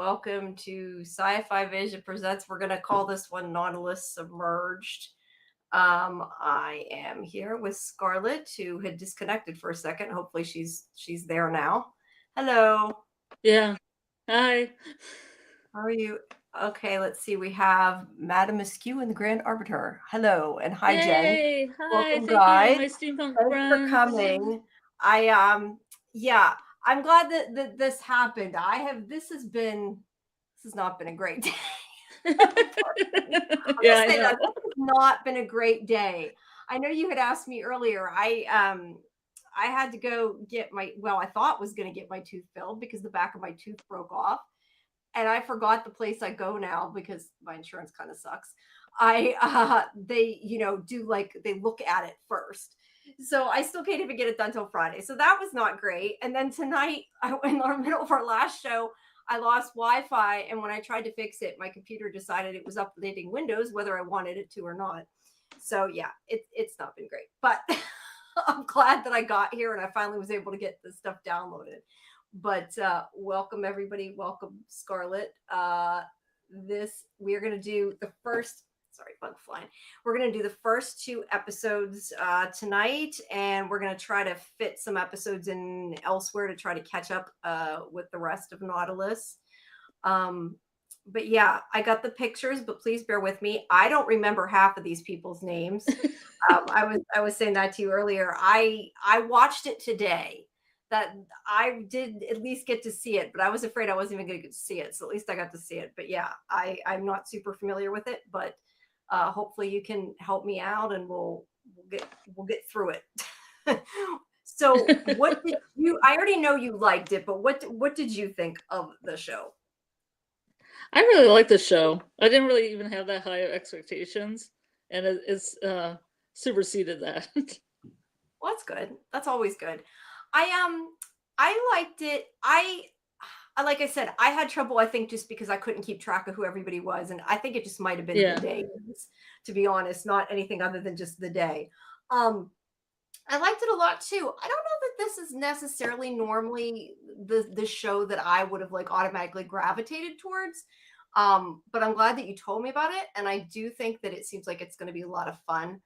welcome to Sci-Fi-Vision Presents. We're going to call this one Nautilus Submerged. I am here with Scarlet, who had disconnected for a second. Hopefully she's there now. Hello. Yeah. Hi. How are you? Okay, let's see. We have Madam Askew and the Grand Arbiter. Hello, and hi, Jen. Yay. Hi. Welcome, Thank guys. you, my steampunk Thanks friends. for coming. Yeah, I'm glad that this happened. This has not been a great day. Yeah, I know. This has not been a great day. I know you had asked me earlier. I had to go get I thought was going to get my tooth filled because the back of my tooth broke off. And I forgot the place I go now because my insurance kind of sucks. They they look at it first. So I still can't even get it done till Friday. So that was not great. And then tonight, in the middle of our last show, I lost Wi-Fi. And when I tried to fix it, my computer decided it was updating Windows, whether I wanted it to or not. So yeah, it's not been great. But I'm glad that I got here and I finally was able to get this stuff downloaded. But welcome everybody. Welcome Scarlet. We're going to do the first, bug flying. We're going to do the first 2 episodes tonight, and we're going to try to fit some episodes in elsewhere to try to catch up with the rest of Nautilus. But yeah, I got the pictures, but please bear with me. I don't remember half of these people's names. I was saying that to you earlier. I watched it today. That I did at least get to see it, but I was afraid I wasn't even going to get to see it. So at least I got to see it. But yeah, I'm not super familiar with it, but hopefully you can help me out and we'll get through it. So what did you, I already know you liked it, but what did you think of the show? I really liked the show. I didn't really even have that high expectations, and it's superseded that. Well, that's good. That's always good. I liked it. Like I said, I had trouble, I think, just because I couldn't keep track of who everybody was. And I think it just might have been the days, to be honest, not anything other than just the day. I liked it a lot too. I don't know that this is necessarily normally the show that I would have like automatically gravitated towards. But I'm glad that you told me about it. And I do think that it seems like it's going to be a lot of fun.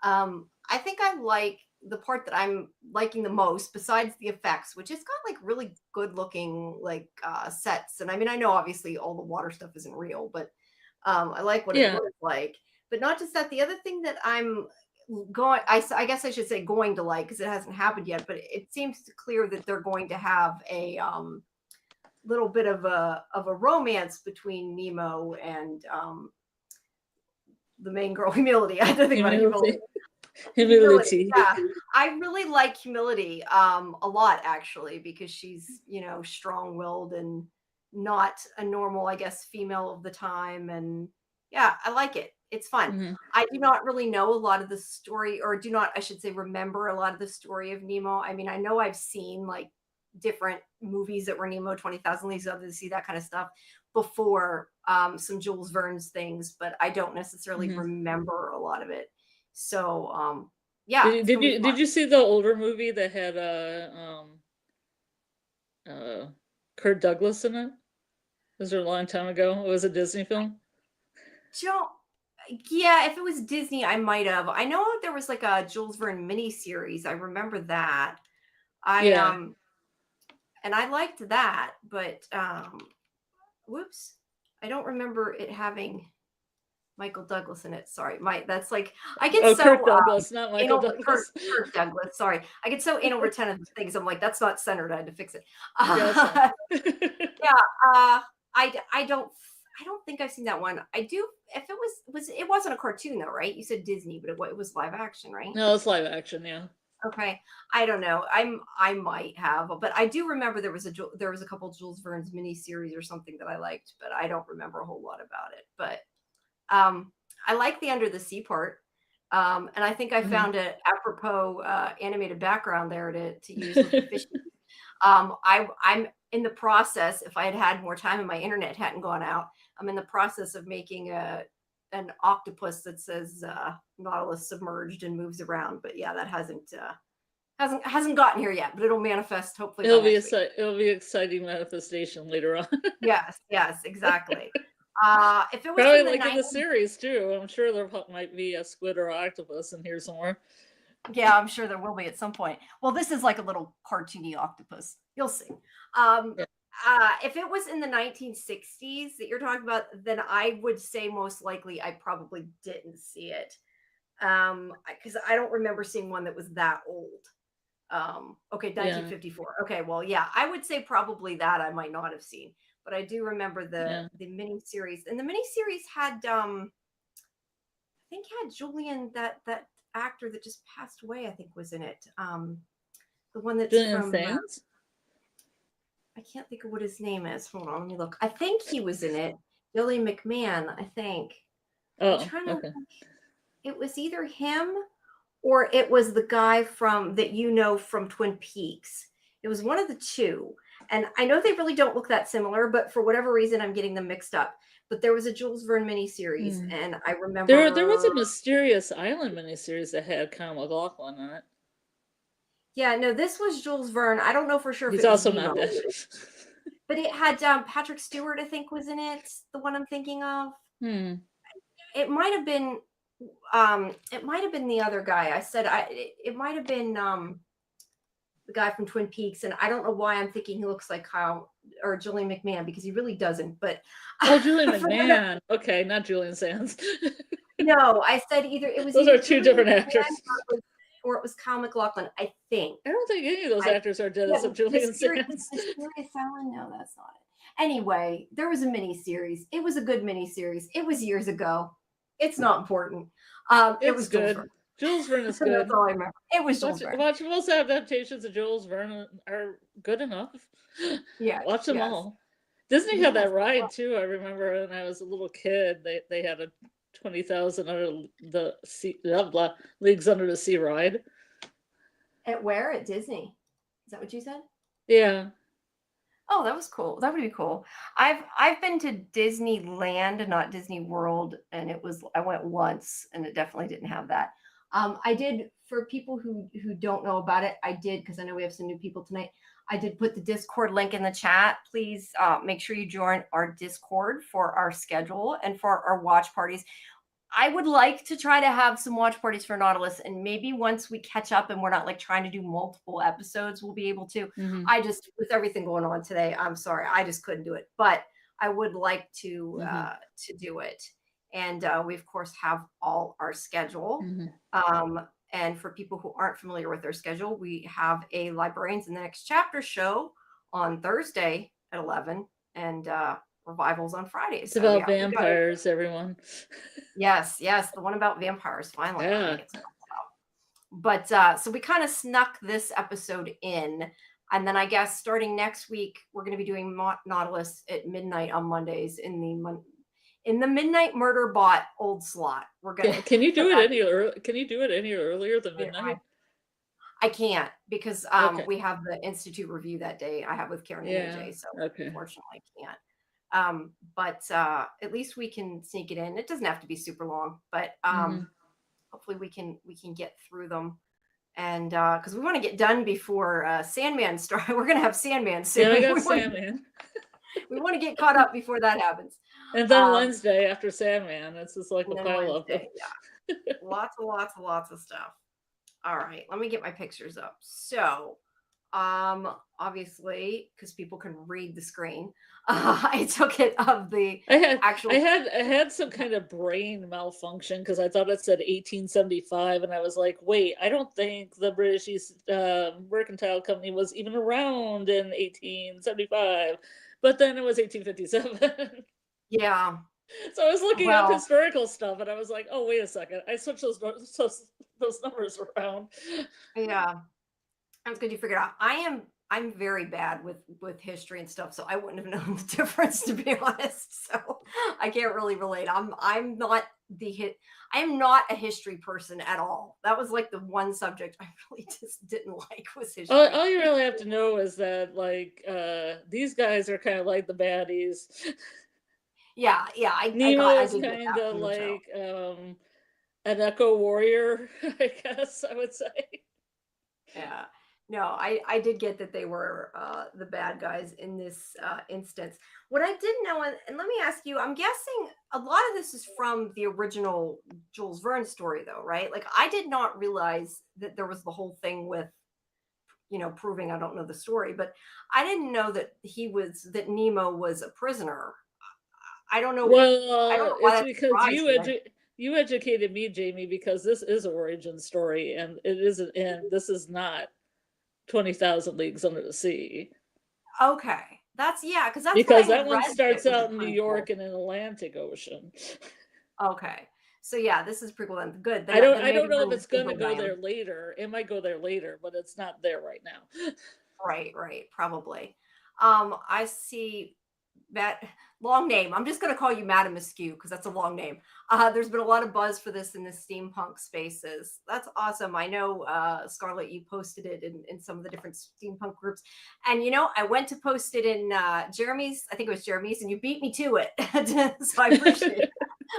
I think I like the part that I'm liking the most, besides the effects, which has got like really good looking like sets. And I mean, I know obviously all the water stuff isn't real, but I like what it looks like. But not just that, the other thing that I'm I guess I should say going to like, because it hasn't happened yet, but it seems clear that they're going to have a little bit of a romance between Nemo and the main girl, Humility. I had to think about Humility. Humility. Yeah, I really like Humility a lot, actually, because she's, strong-willed and not a normal, I guess, female of the time. And yeah, I like it. It's fun. Mm-hmm. I do not really know a lot of the story, or I should say, remember a lot of the story of Nemo. I mean, I know I've seen like different movies that were Nemo 20,000 Leagues Under the Sea, that kind of stuff before, some Jules Verne's things, but I don't necessarily remember a lot of it. So yeah. Did you see the older movie that had Kirk Douglas in it? Was it a long time ago? It was a Disney film. Yeah, if it was Disney, I might have. I know there was like a Jules Verne miniseries. I remember that. And I liked that, but whoops, I don't remember it having Michael Douglas in it. Sorry, that's like I get so Kirk Douglas, not Michael Douglas. Kirk Douglas. Sorry, I get so anal retentive things. I'm like, that's not centered. I had to fix it. I don't think I've seen that one. I do. If it wasn't a cartoon though, right? You said Disney, but it was live action, right? No, it's live action. Yeah. Okay, I don't know. I might have, but I do remember there was a couple Jules Verne's miniseries or something that I liked, but I don't remember a whole lot about it. But I like the under the sea part, and I think I found an apropos animated background there to use with the fish. I'm in the process. If I had more time and my internet hadn't gone out, I'm in the process of making an octopus that says Nautilus Submerged and moves around. But yeah, that hasn't Hasn't gotten here yet, but it'll manifest hopefully by It'll be next week. it'll be exciting manifestation later on. Yes, exactly. If it was Probably in the like in the 90s, series too. I'm sure there might be a squid or octopus in here somewhere. yeah, I'm sure there will be at some point. Well, this is like a little cartoony octopus. You'll see. Um, Yeah. if it was in the 1960s that you're talking about, then I would say most likely I probably didn't see it. Because I don't remember seeing one that was that old. Okay, Yeah. 1954. Okay, well, yeah, I would say probably that I might not have seen, but I do remember Yeah. the mini series, and the mini series had I think had Julian, that actor that just passed away, I think was in it. The one that's Julian from Sands? I can't think of what his name is. Hold on, let me look. I think he was in it. Billy McMahon, I think. I'm Oh, trying to okay. think. It was either him or it was the guy from that from Twin Peaks. It was one of the two. And I know they really don't look that similar, but for whatever reason, I'm getting them mixed up. But there was a Jules Verne miniseries, Hmm. and I There was remember. a Mysterious Island miniseries that had Kyle MacLachlan in it. Yeah, no, this was Jules Verne. I don't know for sure if He's it was also not BMO, dead. but it had Patrick Stewart, I think, was in it. The one I'm thinking of. Hmm. It might have been. It might have been the other guy. I said it might have been the guy from Twin Peaks, and I don't know why I'm thinking he looks like Kyle or Julian McMahon because he really doesn't. But Oh, Julian McMahon. Okay, not Julian Sands. no, I said it was Those either are two Julian different McMahon actors. or it was Kyle MacLachlan. I think. I don't think any of those I actors are dead Yeah, except Julian Sands. Mysterious Island. No, that's not it. Anyway, there was a mini series. It was a good mini series. It was years ago. It's not important. It It's was Jules good. Verne. Jules Verne is That's good. all I remember. It was Jules Verne. Watch most adaptations of Jules Verne are good enough. Yes, Watch them yes, all. Disney had yes. that ride too. I remember when I was a little kid, they had a 20,000 under the sea, blah, blah, Leagues Under the Sea ride. At where? At Disney? Is that what you said? Yeah. Oh, that was cool. That would be cool. I've been to Disneyland, not Disney World, and I went once, and it definitely didn't have that. I did for people who don't know about it. I did because I know we have some new people tonight. I did put the Discord link in the chat. Please make sure you join our Discord for our schedule and for our watch parties. I would like to try to have some watch parties for Nautilus, and maybe once we catch up and we're not like trying to do multiple episodes, we'll be able to. Mm-hmm. I just, with everything going on today, I'm sorry, I just couldn't do it, but I would like to do it. And we of course have all our schedule. Mm-hmm. And for people who aren't familiar with their schedule, we have a Librarians in the Next Chapter show on Thursday at 11, and revivals on Fridays. It's about vampires, everyone. Yes, the one about vampires. Finally, yeah. But so we kind of snuck this episode in, and then I guess starting next week we're going to be doing Nautilus at midnight on Mondays in the midnight Murderbot old slot. We're gonna. Can you do it any early? Can you do it any earlier than midnight? I can't because we have the Institute review that day. I have with Karen and AJ, so unfortunately I can't. But at least we can sneak it in. It doesn't have to be super long, but hopefully we can get through them. And because we want to get done before Sandman starts. We're gonna have Sandman soon. Yeah, we got Sandman. We want to get caught up before that happens. And then Wednesday after Sandman, it's just like a pile up. Yeah. lots of stuff. All right, let me get my pictures up. So obviously because people can read the screen, I took it of the actual. I had some kind of brain malfunction because I thought it said 1875, and I was like, wait, I don't think the British East Mercantile Company was even around in 1875, but then it was 1857. Yeah. So I was looking up historical stuff, and I was like, oh, wait a second, I switched those numbers around. Yeah. That's good you figured out. I'm very bad with history and stuff, so I wouldn't have known the difference, to be honest. So I can't really relate. I'm not I am not a history person at all. That was like the one subject I really just didn't like was history. All you really have to know is that like these guys are kind of like the baddies. Yeah. Nemo's kind of like an echo warrior, I guess I would say. Yeah. No, I did get that they were the bad guys in this instance. What I didn't know, and let me ask you, I'm guessing a lot of this is from the original Jules Verne story, though, right? Like, I did not realize that there was the whole thing with, proving I don't know the story, but I didn't know that that Nemo was a prisoner. I don't know. I don't Well, know why it's that because surprised me. you educated me, Jamie, because this is an origin story, and it isn't, and this is not 20,000 Leagues Under the Sea, Okay, that's yeah, because that's what I because had that one read that it starts was a out in New prequel. York in an Atlantic Ocean. Okay, so yeah, this is prequel then. Good. Then I maybe don't know if we're it's in gonna the go lane. there later. It might go there later, but it's not there right now. Right, right, probably. I see that long name. I'm just going to call you Madam Askew because that's a long name. There's been a lot of buzz for this in the steampunk spaces. That's awesome. I know, Scarlet, you posted it in some of the different steampunk groups. And, I went to post it in Jeremy's, I think it was Jeremy's, and you beat me to it. So I appreciate it.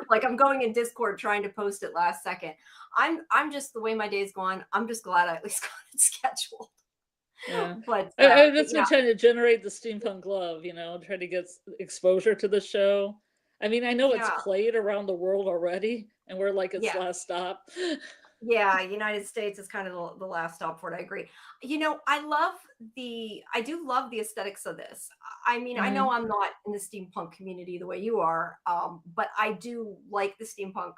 Like, I'm going in Discord trying to post it last second. I'm just, the way my day's gone, I'm just glad I at least got it scheduled. Yeah. But I've but just been yeah, trying to generate the steampunk love, try to get exposure to the show. I mean, I know it's yeah, played around the world already, and we're like its yeah. last stop. Yeah, United States is kind of the last stop for it. I agree. I do love the aesthetics of this. I mean, I know Hmm. I'm not in the steampunk community the way you are, but I do like the steampunk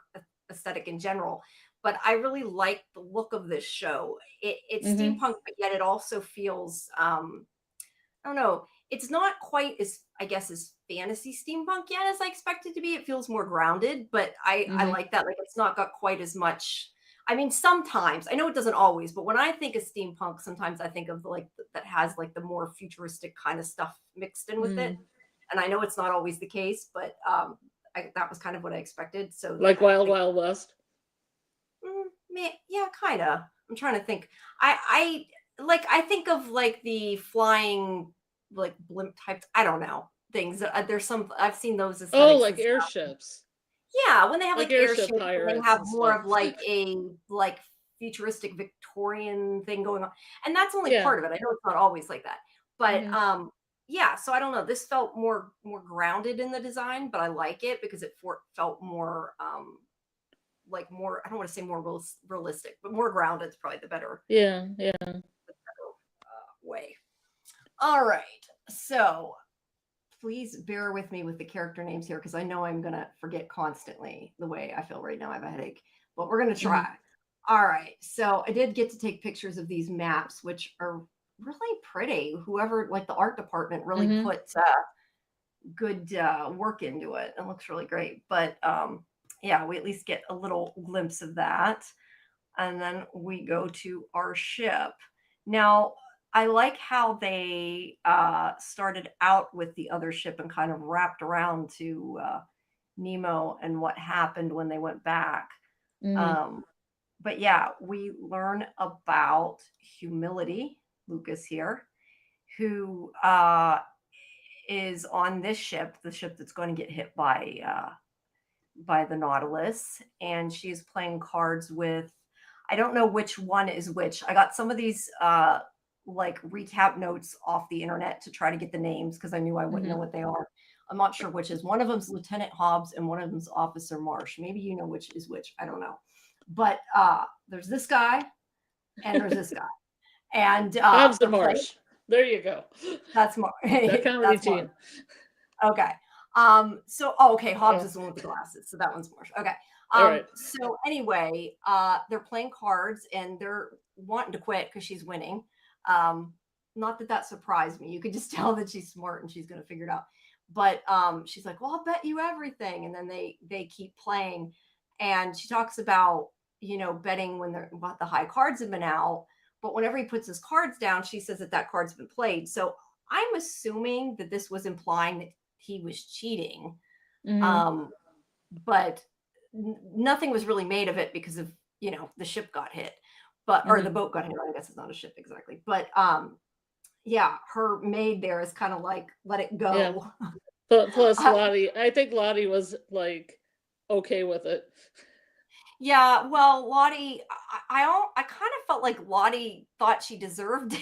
aesthetic in general. But I really like the look of this show. It's Hmm. steampunk, but yet it also feels, I don't know. It's not quite as, I guess, as fantasy steampunk yet as I expected to be. It feels more grounded, but I Hmm. like that. Like, it's not got quite as much. I mean, sometimes I know it doesn't always, but when I think of steampunk, sometimes I think of that has like the more futuristic kind of stuff mixed in with it. Mm. And I know it's not always the case, but that was kind of what I expected. So Like I Wild think, Wild West. yeah, kind of. I'm trying to think. I think of like the flying, like blimp types. I don't know things. There's some I've seen those Oh, aesthetics and like stuff. airships, Yeah, when they have like like airship airships and they pirates have and more stuff. of like a like futuristic Victorian thing going on, and that's only Yeah. part of it. I know it's not always like that, but Hmm. yeah. So I don't know. This felt more grounded in the design, but I like it because felt more like more. I don't want to say more realistic, but more grounded is probably the better Yeah. Yeah. way. All right. So please bear with me with the character names here because I know I'm going to forget constantly the way I feel right now. I have a headache, but we're going to try. Hmm. All right. So I did get to take pictures of these maps, which are really pretty. Whoever, like the art department, really Hmm. put good work into it. It looks really great. But yeah, we at least get a little glimpse of that. And then we go to our ship. Now, I like how they started out with the other ship and kind of wrapped around to Nemo and what happened when they went back. Hmm. Um, but yeah, we learn about humility, Lucas here, who is on this ship, the ship that's going to get hit by the Nautilus, and she's playing cards with, I don't know which one is which. I got some of these like recap notes off the internet to try to get the names because I knew I wouldn't know Hmm. what they are. I'm not sure which is. One of them's Lieutenant Hobbs and one of them's Officer Marsh. Maybe you know which is which. I don't know. But there's this guy and there's this guy. And Hobbs the they're playing. Marsh. There you go. That's Marsh. Their comedy That's Marsh. team. Okay. Okay, Hobbs Oh, is the one with the glasses. So that one's Marsh. Okay. all right. So anyway, they're playing cards and they're wanting to quit because she's winning. Not that that surprised me. You could just tell that she's smart and she's going to figure it out. But she's like, "Well, I'll bet you everything." And then they keep playing, and she talks about betting when the high cards have been out. But whenever he puts his cards down, she says that card's been played. So I'm assuming that this was implying that he was cheating. Hmm. Um, but nothing was really made of it because of, the ship got hit, or the Hmm. boat got hit. I guess it's not a ship exactly. But yeah, her maid there is kind of like, let it Yeah. go. But plus uh, Lottie, I think Lottie was like okay with it. Yeah, well, Lottie, I kind of felt like Lottie thought she deserved it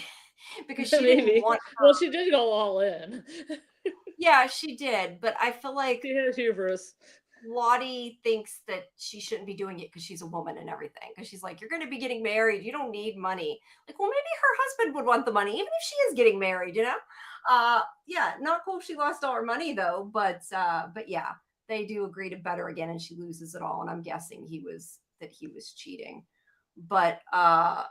because she didn't Maybe. want Well, she did go all in. yeah, she did, but I feel like She had hubris. Lottie thinks that she shouldn't be doing it because she's a woman and everything. Because she's like, you're going to be getting married. You don't need money. Like, well, maybe her husband would want the money, even if she is getting married, you know? Yeah, not cool if she lost all her money though. But yeah, they do agree to better again and she loses it all. And I'm guessing he was cheating. But Yeah,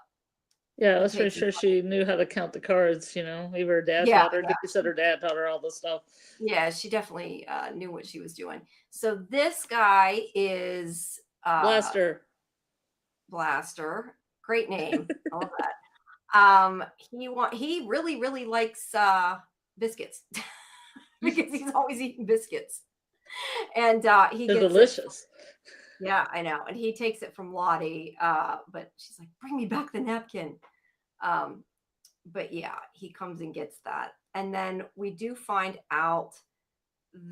I he was pretty takes his sure she knew how to count the cards, Even her dad yeah, taught her. She said her dad taught her all this stuff. yeah, she definitely knew what she was doing. So this guy is Blaster. Blaster. Great name. I love that. He really, really likes biscuits because he's always eating biscuits. And he They're gets it. delicious. Yeah, I know. And he takes it from Lottie. But she's like, bring me back the napkin. Um, but yeah, he comes and gets that. And then we do find out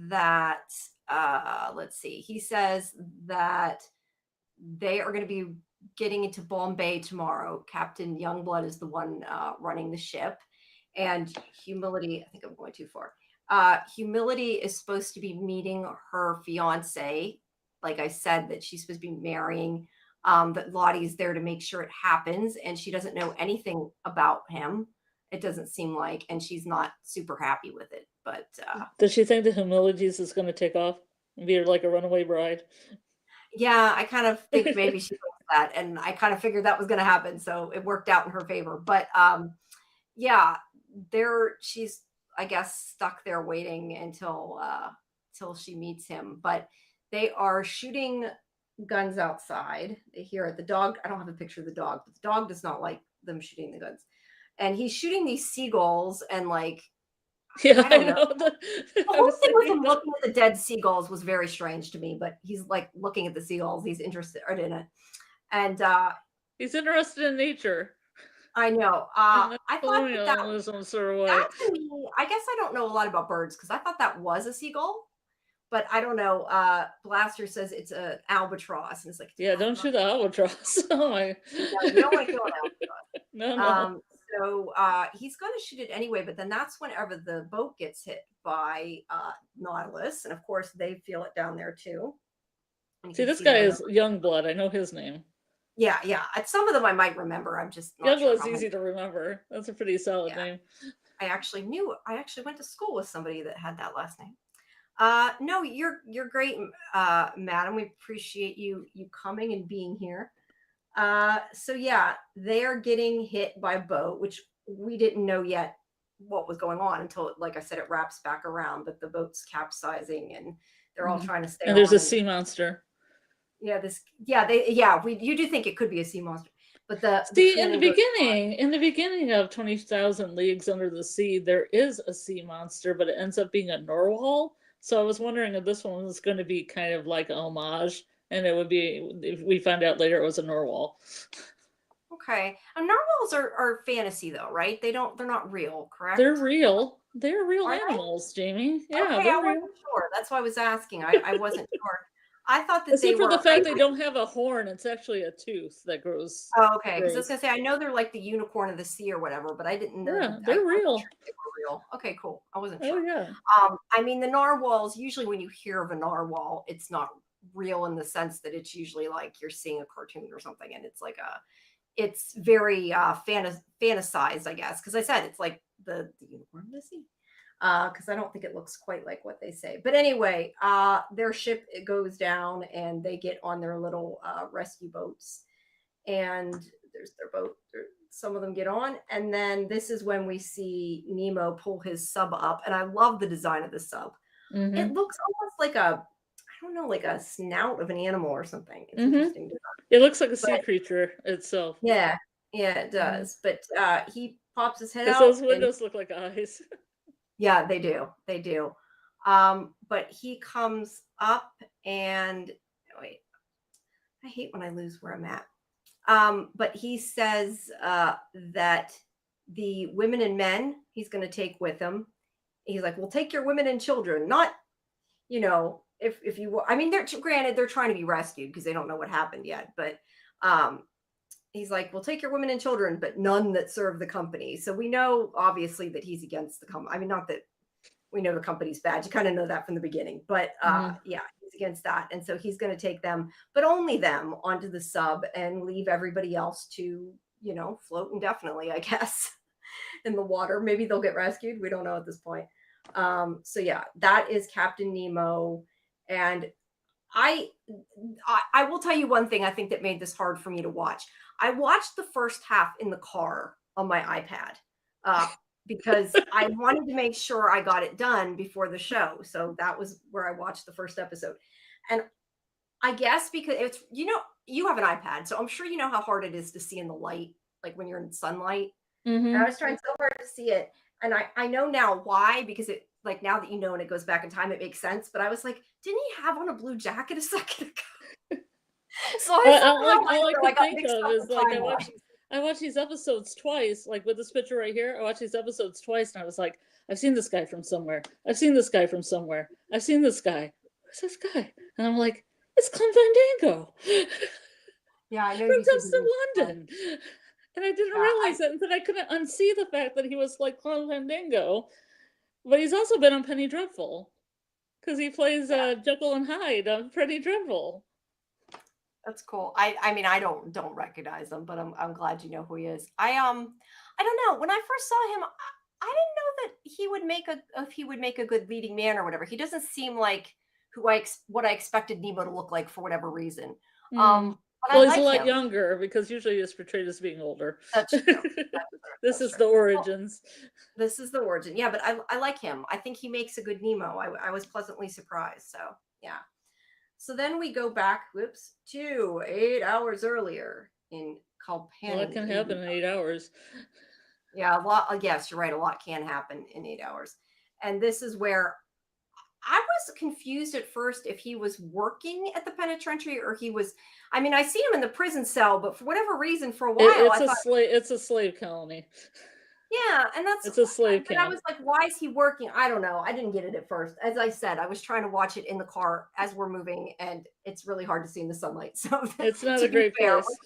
that let's see, he says that they are going to be getting into Bombay tomorrow. Captain Youngblood is the one running the ship. And Humility, I think I'm going too far. Humility is supposed to be meeting her fiance. Like I said, that she's supposed to be marrying. That Lottie's there to make sure it happens. And she doesn't know anything about him. It doesn't seem like. And she's not super happy with it. But Does she think the humilities is going to take off and be like a runaway bride? yeah, I kind of think maybe she thinks that, and I kind of figured that was going to happen, so it worked out in her favor. But yeah, she's I guess stuck there waiting until till she meets him. But they are shooting guns outside. They hear it. The dog. I don't have a picture of the dog, but the dog does not like them shooting the guns. And he's shooting these seagulls, and like Yeah, I I don't know. know. The I whole was thing with thinking him that. looking at the dead seagulls was very strange to me, but he's like looking at the seagulls. He's interested in it. And He's interested in nature I know. and the I thought colonialism sort of way. that to me, I guess I don't know a lot about birds because I thought that was a seagull, but I don't know. Blaster says it's an albatross, and it's like, it's an Yeah, don't albatross. shoot the albatross. Oh my. No, you don't want to kill an albatross. No, no. So he's going to shoot it anyway, but then that's whenever the boat gets hit by Nautilus, and of course they feel it down there too. And you See, can this see them guy in is Youngblood. I know his name. yeah, yeah. Some of them I might remember. I'm just not sure Youngblood's how many. easy to remember. That's a pretty solid Yeah, name. I actually went to school with somebody that had that last name. No, you're great, madam. We appreciate you coming and being here. So yeah, they are getting hit by a boat, which we didn't know yet what was going on until, like I said, it wraps back around. But the boat's capsizing, and they're all Mhm. trying to stay And there's on. a And sea monster. yeah, you do think it could be a sea monster, but the See, in the cannon goes beginning of 20,000 Leagues Under the Sea, there is a sea monster, but it ends up being a narwhal. So I was wondering if this one was going to be kind of like a homage, and it would be if we find out later it was a narwhal. okay. And narwhals are fantasy though, right? They're not real, They're correct? real. They're real Are they? animals, Jamie. Yeah, Okay, I they're real. wasn't sure. That's why I was asking. I wasn't sure. I thought that they Except for the were. fact they don't have a horn, it's actually a tooth that grows. Oh, okay. Because I was Grows. gonna say I know they're like the unicorn of the sea or whatever, but I didn't know that. Yeah, I they're wasn't sure real. if they were real. Okay, cool. I wasn't Oh sure. yeah. I mean, the narwhals. Usually, when you hear of a narwhal, it's not real in the sense that it's usually like you're seeing a cartoon or something, and it's like it's very fantasized, I guess. Because I said it's like the unicorn of the sea. Because I don't think it looks quite like what they say. But anyway, their ship it goes down and they get on their little rescue boats. And there's their boat. Some of them get on. And then this is when we see Nemo pull his sub up. And I love the design of the sub. It Mm-hmm. looks almost like I don't know, like a snout of an animal or something. It's Mm-hmm. interesting. It looks like a sea But creature itself. yeah, yeah, it Mm-hmm. does. But he pops his head Because out those and windows look like eyes. yeah, they do. They do. But he comes up and wait, I hate when I lose where I'm at. But he says that the women and men he's going to take with him. He's like, "We'll take your women and children, not, you know, if you, I mean, they're granted they're trying to be rescued because they don't know what happened yet, but um, he's like, "We'll take your women and children, but none that serve the company." So we know obviously that he's against the company. I mean, not that we know the company's bad. You kind of know that from the beginning, but yeah, he's against that, and so he's going to take them, but only them, onto the sub and leave everybody else to, you know, float indefinitely, I guess, in the water. Maybe they'll get rescued. We don't know at this point. So yeah, that is Captain Nemo, and I, I will tell you one thing I think that made this hard for me to watch. I watched the first half in the car on my iPad because I wanted to make sure I got it done before the show. So that was where I watched the first episode. And I guess because it's, you know, you have an iPad, so I'm sure you know how hard it is to see in the light, like when you're in sunlight. And I was trying so hard to see it. And I know now why, because it, like, now that you know and it goes back in time, it makes sense. But I was like, didn't he have on a blue jacket a second ago? So I somehow, all I I could got think mixed of up is the like timeline. I watched these episodes twice, like with this picture right here. I watched these episodes twice, and I was like, I've seen this guy from somewhere. I've seen this guy from somewhere. I've seen this guy. Who's this guy? And I'm like, it's Clem Fandango Yeah, I know from you said Dust he was. in London. And I didn't Yeah, realize that, and then I couldn't unsee the fact that he was like Clem Fandango. But he's also been on Penny Dreadful because he plays yeah, Jekyll and Hyde on Penny Dreadful. that's cool. I mean, I don't recognize him, but I'm glad you know who he is. I don't know. When I first saw him, I didn't know that he would make if he would make a good leading man or whatever. He doesn't seem like what I expected Nemo to look like for whatever reason. Mm. But I Well, he's a like lot him. younger because usually he's portrayed as being older. That's true. That's true. This That's is true. the Well, origins. this is the origin. Yeah, but I like him. I think he makes a good Nemo. I was pleasantly surprised. So yeah. So then we go back, whoops, to 8 hours earlier in A lot Kalpanin, can India. happen in 8 hours. Yeah, a lot. Yes, you're right. A lot can happen in 8 hours. And this is where I was confused at first if he was working at the penitentiary or he was. I mean, I see him in the prison cell, but for whatever reason, for a while, I thought, It's a slave colony. yeah, and that's, It's a slave but I camp. was like, why is he working? I don't know. I didn't get it at first. As I said, I was trying to watch it in the car as we're moving, and it's really hard to see in the sunlight. So It's not to a be great fair, place.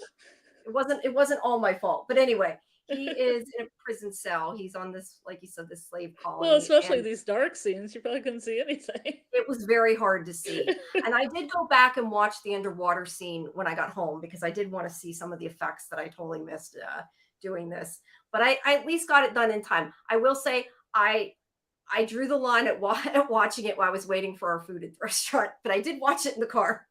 it wasn't all my fault. But anyway, he is in a prison cell. He's on this, like you said, this slave Well, colony, especially and these dark scenes, you probably couldn't see anything. it was very hard to see. And I did go back and watch the underwater scene when I got home because I did want to see some of the effects that I totally missed doing this. But I at least got it done in time. I will say I drew the line at, at watching it while I was waiting for our food at the restaurant, but I did watch it in the car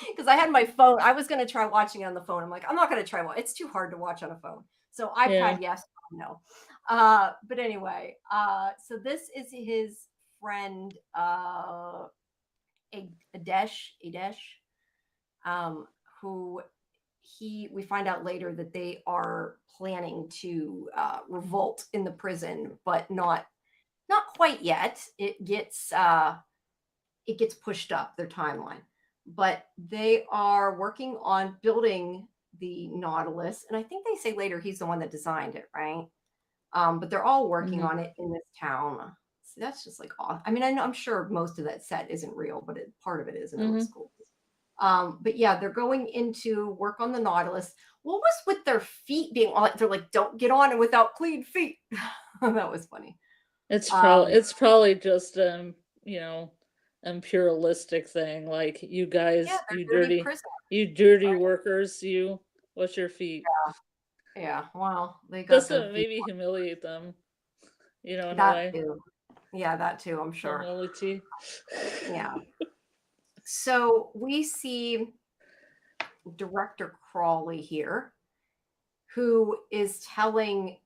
because I had my phone. I was going to try watching it on the phone. I'm like, I'm not going to try. It's too hard to watch on a phone. So Yeah. iPad, yes, no. But anyway, so this is his friend, Adesh, um, who we find out later that they are planning to revolt in the prison, but not quite yet. It gets pushed up their timeline, but they are working on building the Nautilus, and I think they say later he's the one that designed it, right? But they're all working Mhm. on it in this town. So that's just like off. I mean, I'm sure most of that set isn't real, but part of it is, and it looks Mhm. cool. But yeah, they're going into work on the Nautilus. What was with their feet being on? They're like, don't get on it without clean feet. That was funny. It's probably just you know, imperialistic thing. Like you Yeah, guys, they're dirty prisoners, you dirty right? workers, you wash your feet. Yeah. Well, they got Just their to feet. maybe humiliate them, you know, in a That way. too. Yeah, that too. I'm sure. Humility. Yeah. So we see Director Crawley here, who is telling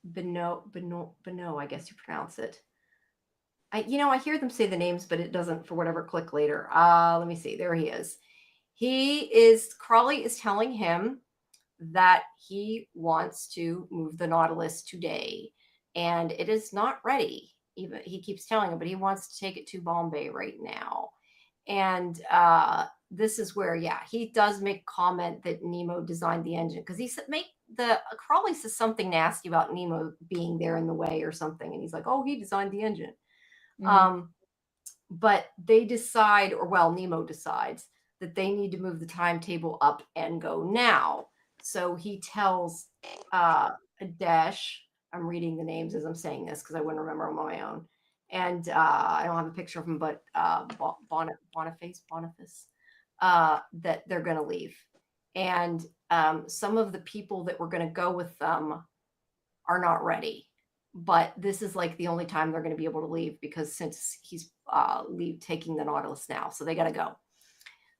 Beno, I guess you pronounce it. I hear them say the names, but it doesn't for whatever click later. Let me see. There he is. Crawley is telling him that he wants to move the Nautilus today, and it is not ready. Even he keeps telling him, but he wants to take it to Bombay right now. And this is where, yeah, he does make comment that Nemo designed the engine because he said Crawley says something nasty about Nemo being there in the way or something, and he's like, oh, he designed the engine. Mhm. Um, but they decide, or well, Nemo decides that they need to move the timetable up and go now. So he tells Adesh, I'm reading the names as I'm saying this because I wouldn't remember them on my own. And I don't have a picture of him, but Boniface, that they're going to leave. And some of the people that were going to go with them are not ready. But this is like the only time they're going to be able to leave because since he's taking the Nautilus now, so they got to go.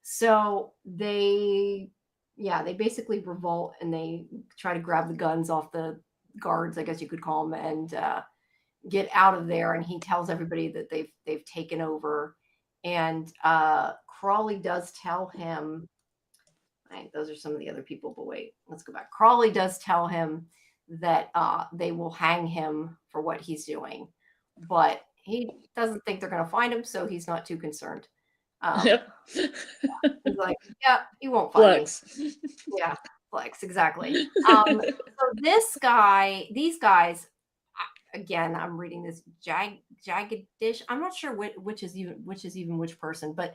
So they basically revolt and they try to grab the guns off the guards, I guess you could call them, and get out of there. And he tells everybody that they've taken over. And Crawley does tell him. Right, those are some of the other people, but wait, let's go back. Crawley does tell him that they will hang him for what he's doing, but he doesn't think they're going to find him, so he's not too concerned. Yep. He's like, yeah, he won't find Flex. me. Yeah, flex, exactly. So these guys, again, I'm reading this Jaggedish. I'm not sure which is even which person, but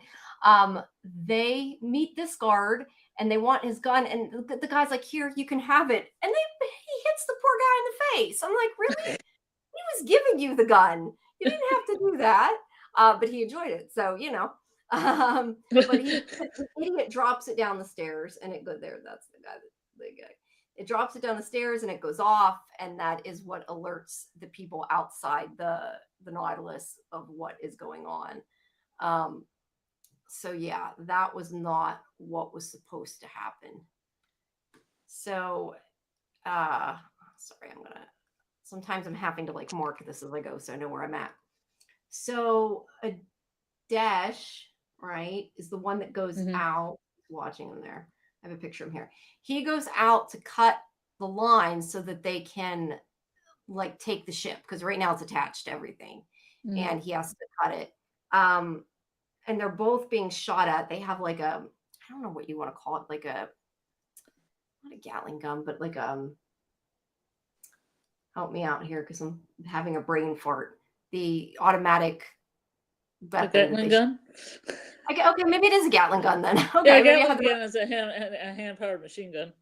they meet this guard and they want his gun, and the guy's like, here, you can have it. And he hits the poor guy in the face. I'm like, really? He was giving you the gun. You didn't have to do that. But he enjoyed it. So, but the idiot drops it down the stairs and it goes there. That's the guy. It drops it down the stairs and it goes off. And that is what alerts the people outside the Nautilus of what is going on. So yeah, that was not what was supposed to happen. So, sorry, sometimes I'm having to like mark this as I go so I know where I'm at. So Adesh, right, is the one that goes out, watching him there. I have a picture of him here. He goes out to cut the line so that they can like take the ship, because right now it's attached to everything, and he has to cut it. And they're both being shot at. They have like I don't know what you want to call it, like not a Gatling gun, but like help me out here because I'm having a brain fart. The automatic weapon. A Gatling gun? Okay, maybe it is a Gatling gun then. Okay, yeah, a Gatling gun is a hand-powered machine gun.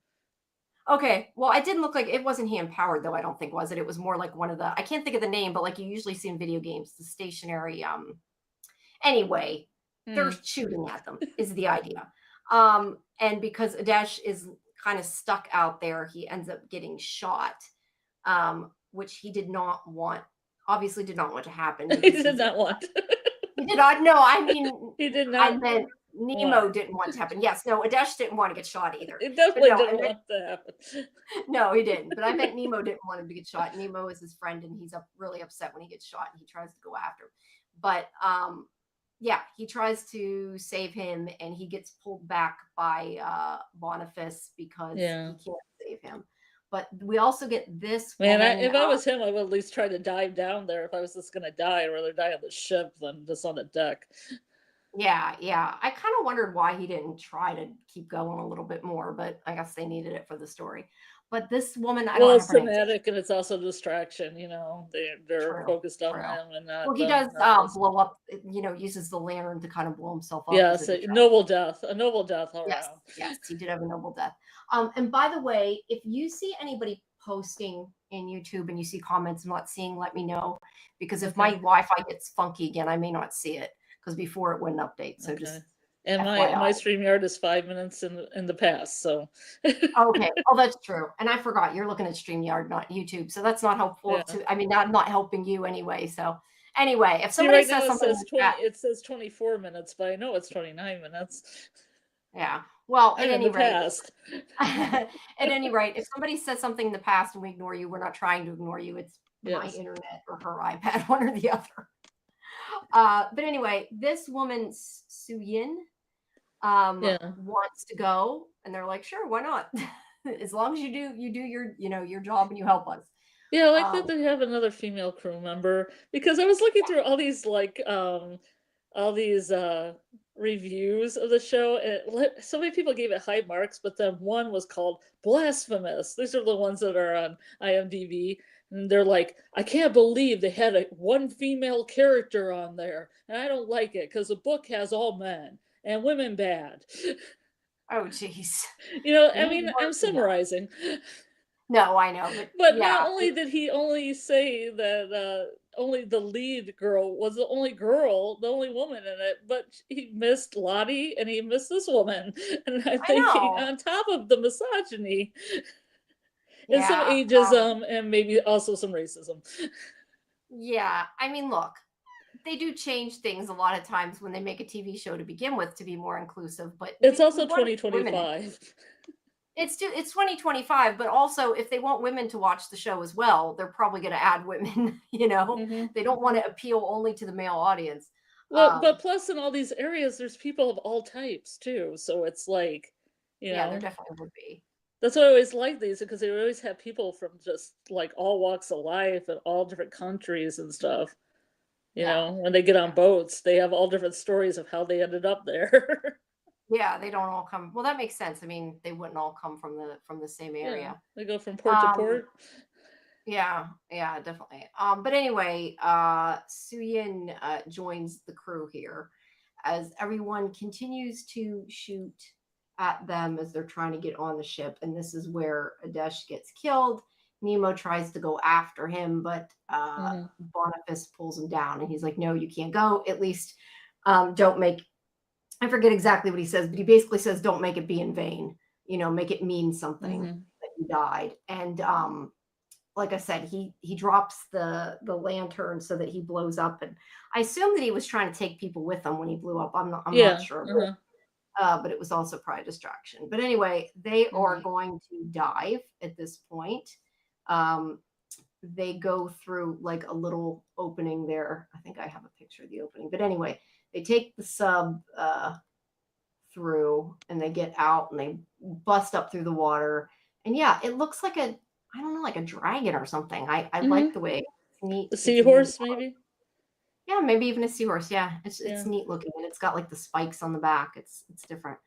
Okay, well, it didn't look like it wasn't hand-powered though. I don't think, was it? It was more like one of the, I can't think of the name, but like you usually see in video games, the stationary. Anyway, they're shooting at them is the idea. And because Adesh is kind of stuck out there, he ends up getting shot, which he did not want. Obviously, did not want to happen. He did not want. He did not. No, I mean, he did not. I meant Nemo didn't want to happen. Yes, no, Adesh didn't want to get shot either. It definitely didn't want to happen. No, he didn't. But I meant Nemo didn't want him to get shot. Nemo is his friend, and he's really upset when he gets shot, and he tries to go after him. But yeah, he tries to save him, and he gets pulled back by Boniface because he can't save him. But we also get this. Man, if I was him, I would at least try to dive down there. If I was just going to die, I'd rather die on the ship than just on the deck. Yeah. I kind of wondered why he didn't try to keep going a little bit more, but I guess they needed it for the story. But this woman, I don't know. It's thematic and it's also a distraction, they're focused on him and not. Well, he does blow up, uses the lantern to kind of blow himself up. Yes, a noble death all around. Yes, he did have a noble death. And by the way, if you see anybody posting in YouTube and you see comments I'm not seeing, let me know, because if my Wi-Fi gets funky again, I may not see it, because before it wouldn't update. So just. And my StreamYard is 5 minutes in the past, so. Okay. Oh, that's true. And I forgot you're looking at StreamYard, not YouTube, so that's not helpful. I mean, not helping you anyway. So anyway, if somebody says something, it says 24 minutes, but I know it's 29 minutes. Yeah. Well, at any rate, at any rate, if somebody says something in the past and we ignore you, we're not trying to ignore you. It's my internet or her iPad, one or the other. But anyway, this woman, Suyin, wants to go, and they're like, sure, why not? As long as you do your job and you help us. Yeah, I like that they have another female crew member, because I was looking through all these reviews of the show, and so many people gave it high marks, but then one was called blasphemous. These are the ones that are on IMDb. And they're like, I can't believe they had one female character on there, and I don't like it because the book has all men and women bad. Oh, jeez. I They need mean, more I'm female. summarizing. No, I know, but But not yeah, only did he only say that only the lead girl was the only girl, the only woman in it, but he missed Lottie and he missed this woman. And I'm I thinking, know. on top of the misogyny and some Yeah. ageism and maybe also some racism. Yeah. I mean, look, they do change things a lot of times when they make a TV show to begin with to be more inclusive, but It's we also want women. 2025. It's 2025, but also if they want women to watch the show as well, they're probably going to add women. Hmm. They don't want to appeal only to the male audience. Well, but plus in all these areas, there's people of all types too. So it's like, Yeah, there definitely would be. that's why I always like these because they always have people from just like all walks of life and all different countries and stuff. Yeah. When they get on boats, they have all different stories of how they ended up there. Yeah, they don't all come. Well, that makes sense. I mean, they wouldn't all come from the same Yeah, area. they go from port to Um port. yeah, yeah, definitely. But anyway, Suyin joins the crew here as everyone continues to shoot at them as they're trying to get on the ship, and this is where Adesh gets killed. Nemo tries to go after him, but Hmm. Boniface pulls him down, and he's like, "No, you can't go. At least don't make." I forget exactly what he says, but he basically says, "Don't make it be in vain. Make it mean something Hmm. that you died." And like I said, he drops the lantern so that he blows up, and I assume that he was trying to take people with him when he blew up. I'm not Yeah. sure, Uh-huh. but it was also probably a distraction. But anyway, they are Hmm. going to dive at this point. Um, they go through like a little opening there. I think I have a picture of the opening, but anyway, they take the sub through and they get out and they bust up through the water. And yeah, it looks like I don't know, like a dragon or something. I like Hmm. the way it's neat. The It's neat. seahorse, maybe. Yeah, maybe even a seahorse. Yeah, it's Yeah. neat looking and it's got like the spikes on the back. It's different.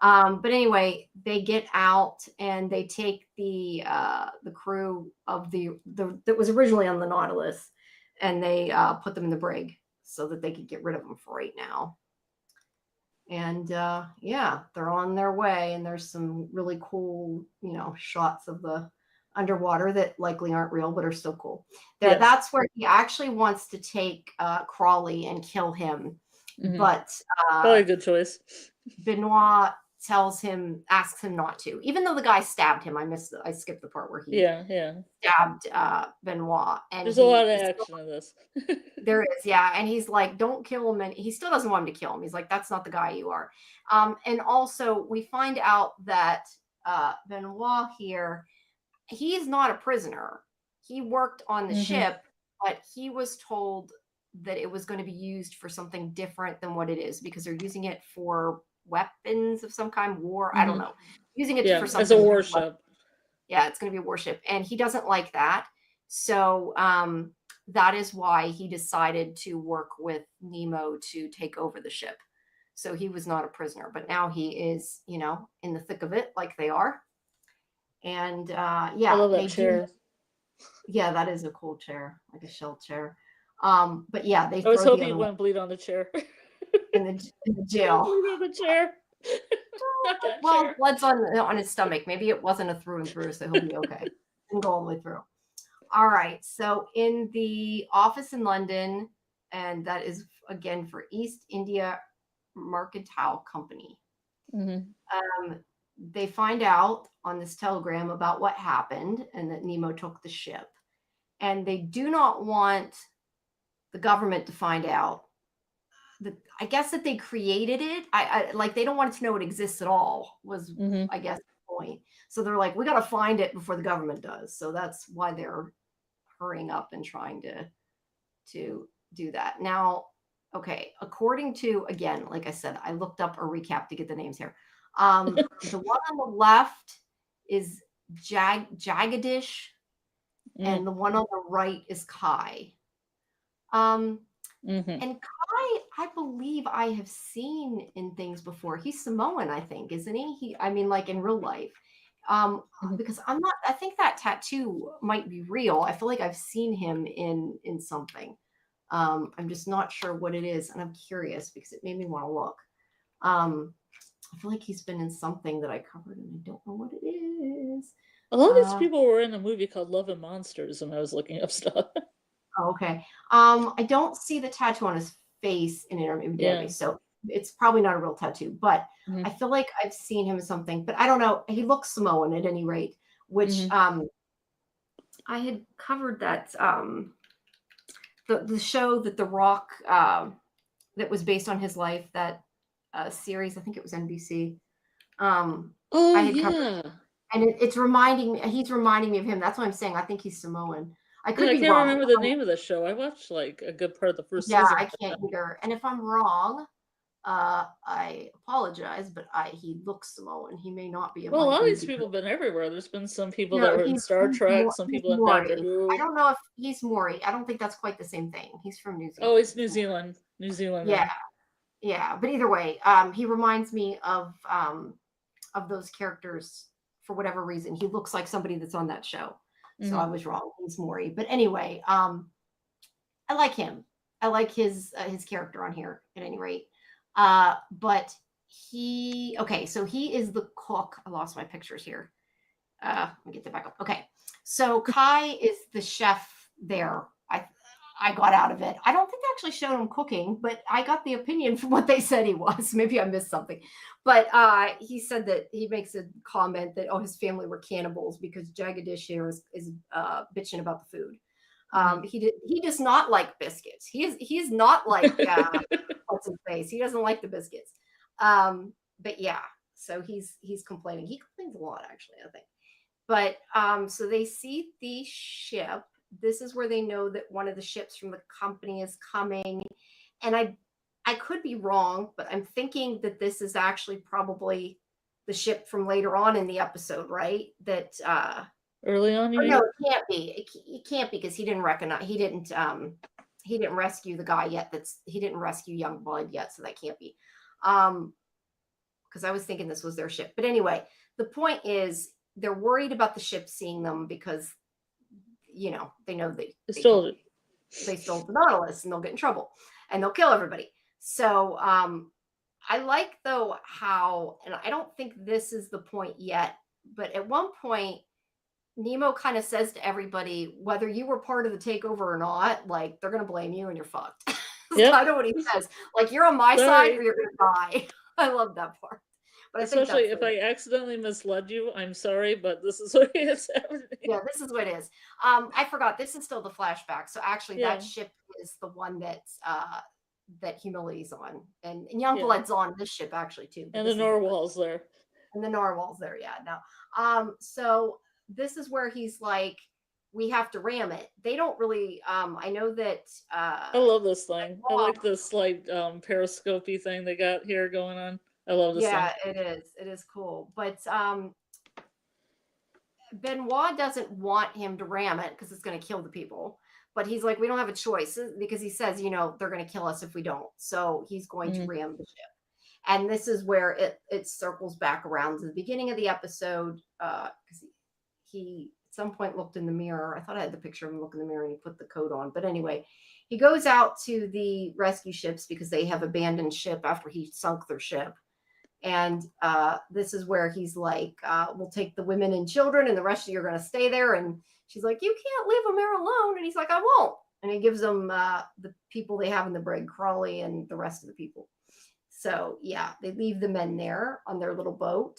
But anyway, they get out and they take the crew of the that was originally on the Nautilus, and they put them in the brig so that they could get rid of them for right now. And yeah, they're on their way, and there's some really cool shots of the underwater that likely aren't real but are still cool. Yes. That's where he actually wants to take Crawley and kill him, but Probably a good choice. Benoit asks him not to, even though the guy stabbed him. I skipped the part where he Yeah. stabbed Benoit, and There's a lot of he action in this. there is, yeah. And he's like, don't kill him. And he still doesn't want him to kill him. He's like, that's not the guy you are. And also, we find out that Benoit here, he's not a prisoner. He worked on the ship, but he was told that it was going to be used for something different than what it is because they're using it for weapons of some kind, war. I don't know. Using it for something. As a warship. Yeah, it's going to be a warship. And he doesn't like that. So, that is why he decided to work with Nemo to take over the ship. So he was not a prisoner, but now he is, in the thick of it, like they are. And yeah, I love that chair. Yeah, that is a cool chair, like a shell chair. But yeah, they I was throw the hoping other he one wouldn't bleed on the chair. in the jail. Bleed on the chair. Well, blood's on his stomach. Maybe it wasn't a through and through, so he'll be okay. And go all the way through. All right. So in the office in London, and that is again for East India Mercantile Company. They find out on this telegram about what happened and that Nemo took the ship. And they do not want the government to find out. I guess that they created it. I like they don't want it to know it exists at all. Was I guess the point. So they're like, we got to find it before the government does. So that's why they're hurrying up and trying to do that. Now, okay, according to, again, like I said, I looked up a recap to get the names here. The one on the left is Jagadish, and the one on the right is Kai. And Kai, I believe I have seen in things before. He's Samoan, I think, isn't he? I mean, like in real life. Because I think that tattoo might be real. I feel like I've seen him in something. I'm just not sure what it is, and I'm curious because it made me want to look. I feel like he's been in something that I covered, and I don't know what it is. A lot of these people were in a movie called Love and Monsters when I was looking up stuff. Oh, okay. I don't see the tattoo on his face in Intermittent Database, so it's probably not a real tattoo, but I feel like I've seen him in something, but I don't know. He looks Samoan at any rate, which I had covered that the show that The Rock that was based on his life, that series, I think it was NBC. I had covered, and it's reminding me, he's reminding me of him. That's what I'm saying. I think he's Samoan. I could be can't wrong. remember the name of the show. I watched like a good part of the first season. Yeah, I can't either. And if I'm wrong, I apologize, but he looks Samoan. He may not be. Well, a lot of these people have been everywhere. There's been some people that were in Star Trek, some people in Doctor Who. I don't know if he's Maori. I don't think that's quite the same thing. He's from New Zealand. Oh, he's New Zealand. New Zealand. Yeah. Yeah. But either way, he reminds me of those characters for whatever reason. He looks like somebody that's on that show. So I was wrong. He's Maori. But anyway, I like him. I like his character on here at any rate. But so he is the cook. I lost my pictures here. Let me get that back up. Okay. So Kai is the chef there. I got out of it. I don't think they actually showed him cooking, but I got the opinion from what they said he was. Maybe I missed something. But he said that he makes a comment that, his family were cannibals because Jagadish here is bitching about the food. He does not like biscuits. He's not like what's his face. He doesn't like the biscuits. But yeah, so he's complaining. He complains a lot, actually, I think. But so they see the ship. This is where they know that one of the ships from the company is coming. And I could be wrong, but I'm thinking that this is actually probably the ship from later on in the episode, right? That early on, no, it can't be. It can't be because he didn't rescue the guy yet. He didn't rescue Youngblood yet, so that can't be. Because I was thinking this was their ship. But anyway, the point is they're worried about the ship seeing them because they know they stole it. They stole the Nautilus and they'll get in trouble and they'll kill everybody. So I like though how, and I don't think this is the point yet, but at one point Nemo kind of says to everybody, whether you were part of the takeover or not, like they're going to blame you and you're fucked. That's kind of what he says. Like you're on my side or you're going to die. I love that part. But especially if I accidentally misled you, I'm sorry, but this is what is happening. Yeah, this is what it is. I forgot. This is still the flashback. So actually, that ship is the one that's that Humility's on, and Youngblood's on this ship actually too. And the Narwhal's there. And the Narwhal's there. Yeah. No. So this is where he's like, we have to ram it. They don't really. I know that. I love this thing. I like this like periscopy thing they got here going on. I love this. Yeah, it is. It is cool. But Benoit doesn't want him to ram it because it's going to kill the people. But he's like, we don't have a choice because he says, they're going to kill us if we don't. So he's going to ram the ship. And this is where it circles back around to the beginning of the episode because he at some point looked in the mirror. I thought I had the picture of him look in the mirror and he put the coat on. But anyway, he goes out to the rescue ships because they have abandoned ship after he sunk their ship. And this is where he's like, we'll take the women and children and the rest of you are going to stay there. And she's like, you can't leave them there alone. And he's like, I won't. And he gives them the people they have in the brig, Crawley and the rest of the people. So, yeah, they leave the men there on their little boat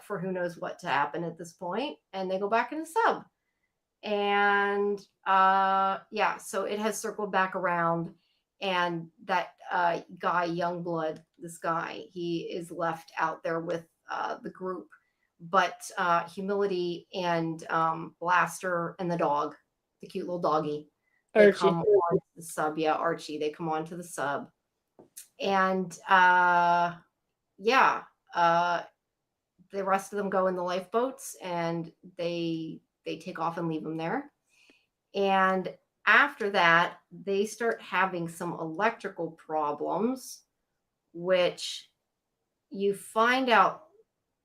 for who knows what to happen at this point. And they go back in the sub. And, so it has circled back around. And that guy, Youngblood, this guy, he is left out there with the group. But Humility and Blaster and the dog, the cute little doggy, they come on the sub. Yeah, Archie, they come on to the sub. And the rest of them go in the lifeboats and they take off and leave them there. And after that, they start having some electrical problems, which you find out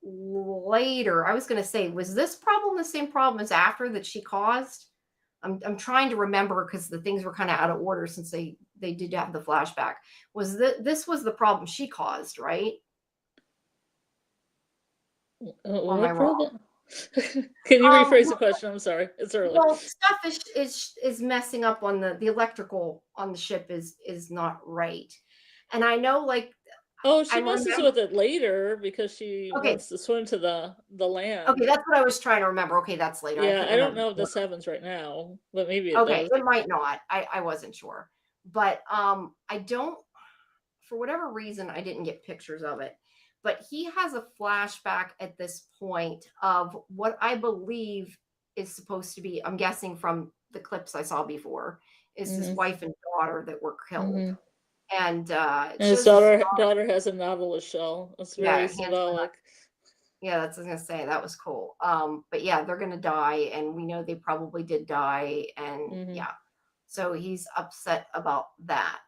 later. I was going to say, was this problem the same problem as after that she caused? I'm trying to remember because the things were kind of out of order since they did have the flashback. Was this was the problem she caused, right? Or am I What wrong? problem? Can you rephrase the Well, question? I'm sorry. It's early. well, stuff is messing up on the electrical on the ship is not right, and I know like Oh, I she messes remember. with it later because she Okay, wants to swim to the okay, land. that's what I was trying to remember. Okay, that's later. I Yeah, couldn't I don't remember. know if this happens right now, but maybe it Okay, does. it might not. I wasn't sure. But I don't for whatever reason I didn't get pictures of it. But he has a flashback at this point of what I believe is supposed to be, I'm guessing from the clips I saw before, is his Mhm. wife and daughter that were killed. Mhm. And it And his shows his daughter has a Nautilus shell. It's yeah, very hands symbolic. yeah, that's what I was gonna say. That was cool. But yeah, they're gonna die, and we know they probably did die, and Mhm. yeah. So he's upset about that.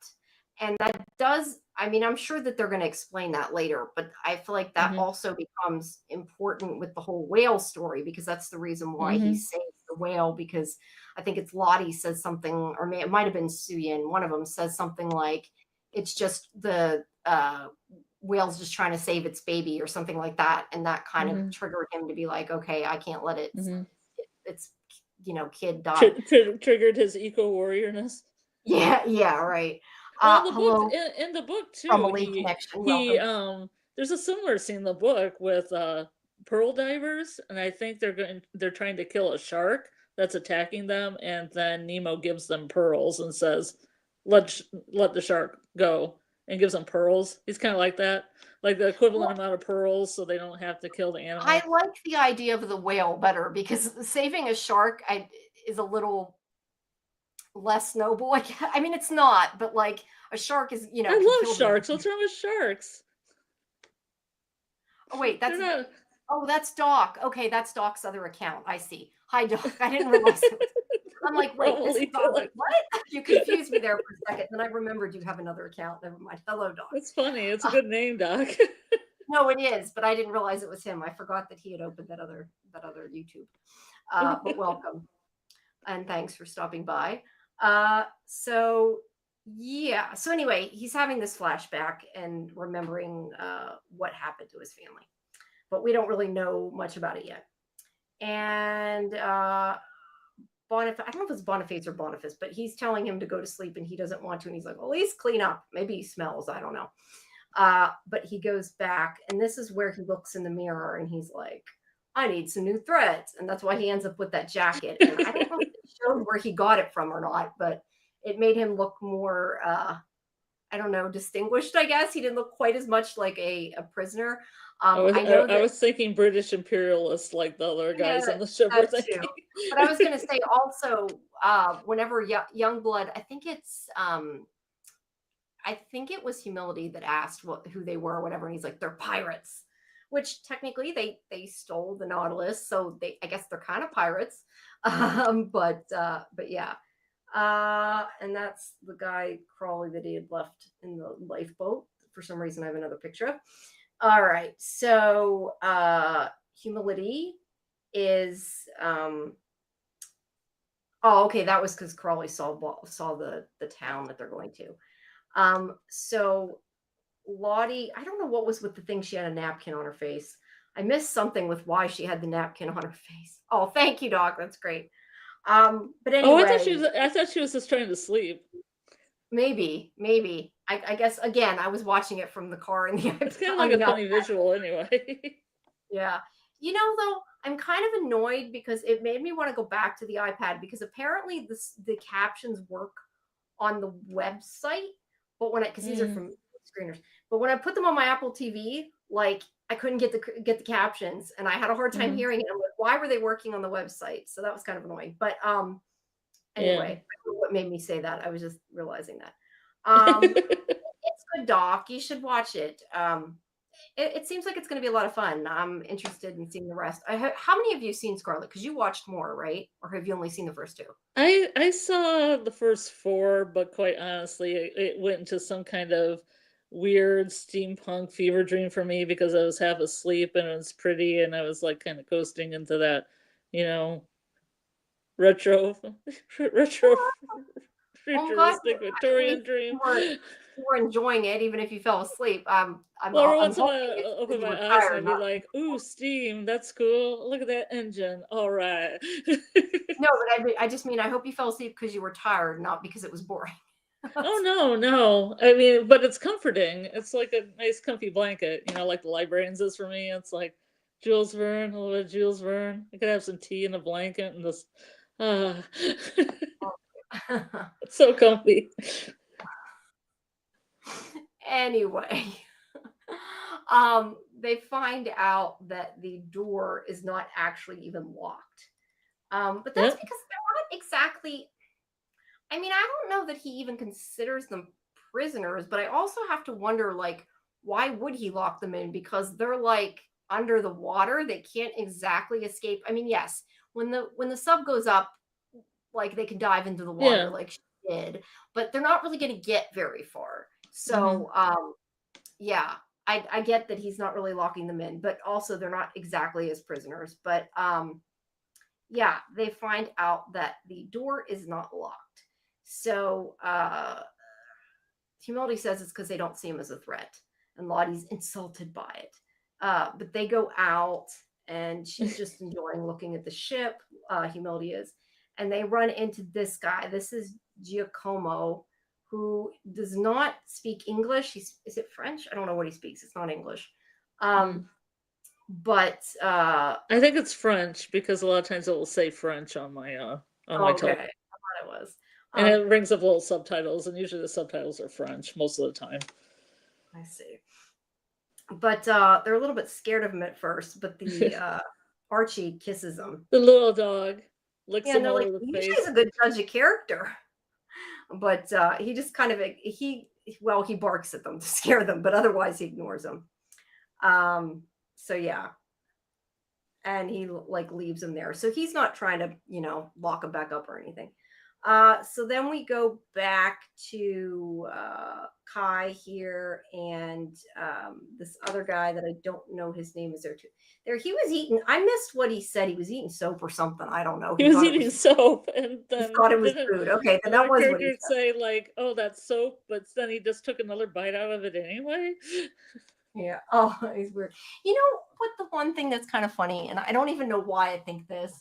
And that does, I mean, I'm sure that they're gonna explain that later, but I feel like that Mhm. also becomes important with the whole whale story because that's the reason why he Mhm. saves the whale. Because I think it's Lottie says something, or it might have been Suyin, one of them says something like, it's just the whale's just trying to save its baby or something like that, and that kind of Mhm. triggered him to be like, okay, I can't let Mhm. its kid die. Triggered his eco warriorness. Yeah, yeah, right. Well, in the book, Hello, in the book too, Romilly connection, he welcome. there's a similar scene in the book with pearl divers, and I think they're trying to kill a shark that's attacking them, and then Nemo gives them pearls and says, let the shark go," and gives them pearls. He's kind of like the equivalent Well, amount of pearls, so they don't have to kill the I animal. like the idea of the whale better because saving a shark is a little less noble. Like, I mean, it's not, but like a shark is, I can love kill the. sharks. What's wrong with sharks? Oh wait, They're not. that's Doc. Okay, that's Doc's other account. I see. Hi, Doc. I didn't realize it was. I'm like, wait, this is Probably Doc. Like, what? You confused me there for a second. Then I remembered you have another account. Never mind. Hello, Doc. It's funny. It's a good name, Doc. No, it is, but I didn't realize it was him. I forgot that he had opened that other YouTube. But welcome and thanks for stopping by. So yeah. So anyway, he's having this flashback and remembering what happened to his family, but we don't really know much about it yet. And Boniface, I don't know if it's Boniface or Boniface, but he's telling him to go to sleep and he doesn't want to. And he's like, well, at least clean up. Maybe he smells. I don't know. But he goes back, and this is where he looks in the mirror and he's like, I need some new threads. And that's why he ends up with that jacket. And I don't know if it showed where he got it from or not, but it made him look more, I don't know, distinguished, I guess. He didn't look quite as much like a prisoner. I know I that, was thinking British imperialist like the other yeah, guys on the ship were that too. thinking. But I was going to say also, whenever young blood, I think it was Humility that asked who they were or whatever, and he's like, they're pirates, which technically they stole the Nautilus, so I guess they're kind of pirates. But yeah, and that's the guy Crawley that he had left in the lifeboat. For some reason, I have another picture of. All right, so Humility is oh, okay, that was because Crawley saw the town that they're going to. So Lottie, I don't know what was with the thing she had a napkin on her face. I missed something with why she had the napkin on her face. Oh, thank you, Doc. That's great. But Oh, anyway, I thought she was just trying to sleep. maybe. I guess again, I was watching it from the car in the It's kind of on like the a funny visual anyway. yeah. Though, I'm kind of annoyed because it made me want to go back to the iPad because apparently the captions work on the website, but because these are Mm, from screeners, but when I put them on my Apple TV, like I couldn't get the captions, and I had a hard time mhm. hearing it. I'm like, why were they working on the website? So that was kind of annoying. But Yeah. anyway, I don't know what made me say that. I was just realizing that. Um, it's good, Doc. You should watch it. It seems like it's going to be a lot of fun. I'm interested in seeing the rest. How many of you seen Scarlet? Because you watched more, right? Or have you only seen the first two? I saw the first four, but quite honestly, it went into some kind of weird steampunk fever dream for me because I was half asleep and it was pretty and I was like kind of coasting into that, you know, retro retro Well, I'm glad futuristic at least Victorian dream. you were enjoying it, even if you fell asleep. Well, every I'm once in a hoping while, it's I'll because open you were my eyes and tired, I'd be not like, "Ooh, steam! That's cool. Look at that engine. All right." no, but I just mean I hope you fell asleep because you were tired, not because it was boring. Oh no, no. I mean, but it's comforting. It's like a nice, comfy blanket. You know, like the Librarians is for me. It's like Jules Verne, a little bit of Jules Verne. I could have some tea and a blanket and this. Ah, it's so comfy. Anyway, they find out that the door is not actually even locked. But that's Yep. because they're not exactly. I mean, I don't know that he even considers them prisoners, but I also have to wonder, like, why would he lock them in? Because they're like under the water; they can't exactly escape. I mean, yes, when the sub goes up, like they can dive into the water, Yeah. like she did, but they're not really going to get very far. Hmm. So, yeah, I get that he's not really locking them in, but also they're not exactly as prisoners. But yeah, they find out that the door is not locked. So Humility says it's because they don't see him as a threat, and Lottie's insulted by it. But they go out, and she's just enjoying looking at the ship. Humility is, and they run into this guy. This is Giacomo, who does not speak English. Is it French? I don't know what he speaks. It's not English. Mm. But I think it's French because a lot of times it will say French on my okay, I television. thought it was. And it brings up little subtitles, and usually the subtitles are French most of the time. I see. But they're a little bit scared of him at first. But the Archie kisses him. The little dog licks Yeah, and him they're all like, over the usually face. he's a good judge of character. But he just kind of he barks at them to scare them, but otherwise he ignores them. So yeah, and he like leaves him there. So he's not trying to, lock him back up or anything. So then we go back to Kai here, and this other guy that I don't know his name is there too. There, he was eating. I missed what he said. He was eating soap or something. I don't know. He He was thought it eating was. soap, and He then thought it was didn't food. Okay, then that our was what he character said. say like, "Oh, that's soap," but then he just took another bite out of it anyway. Yeah. Oh, he's weird. You know what? The one thing that's kind of funny, and I don't even know why I think this,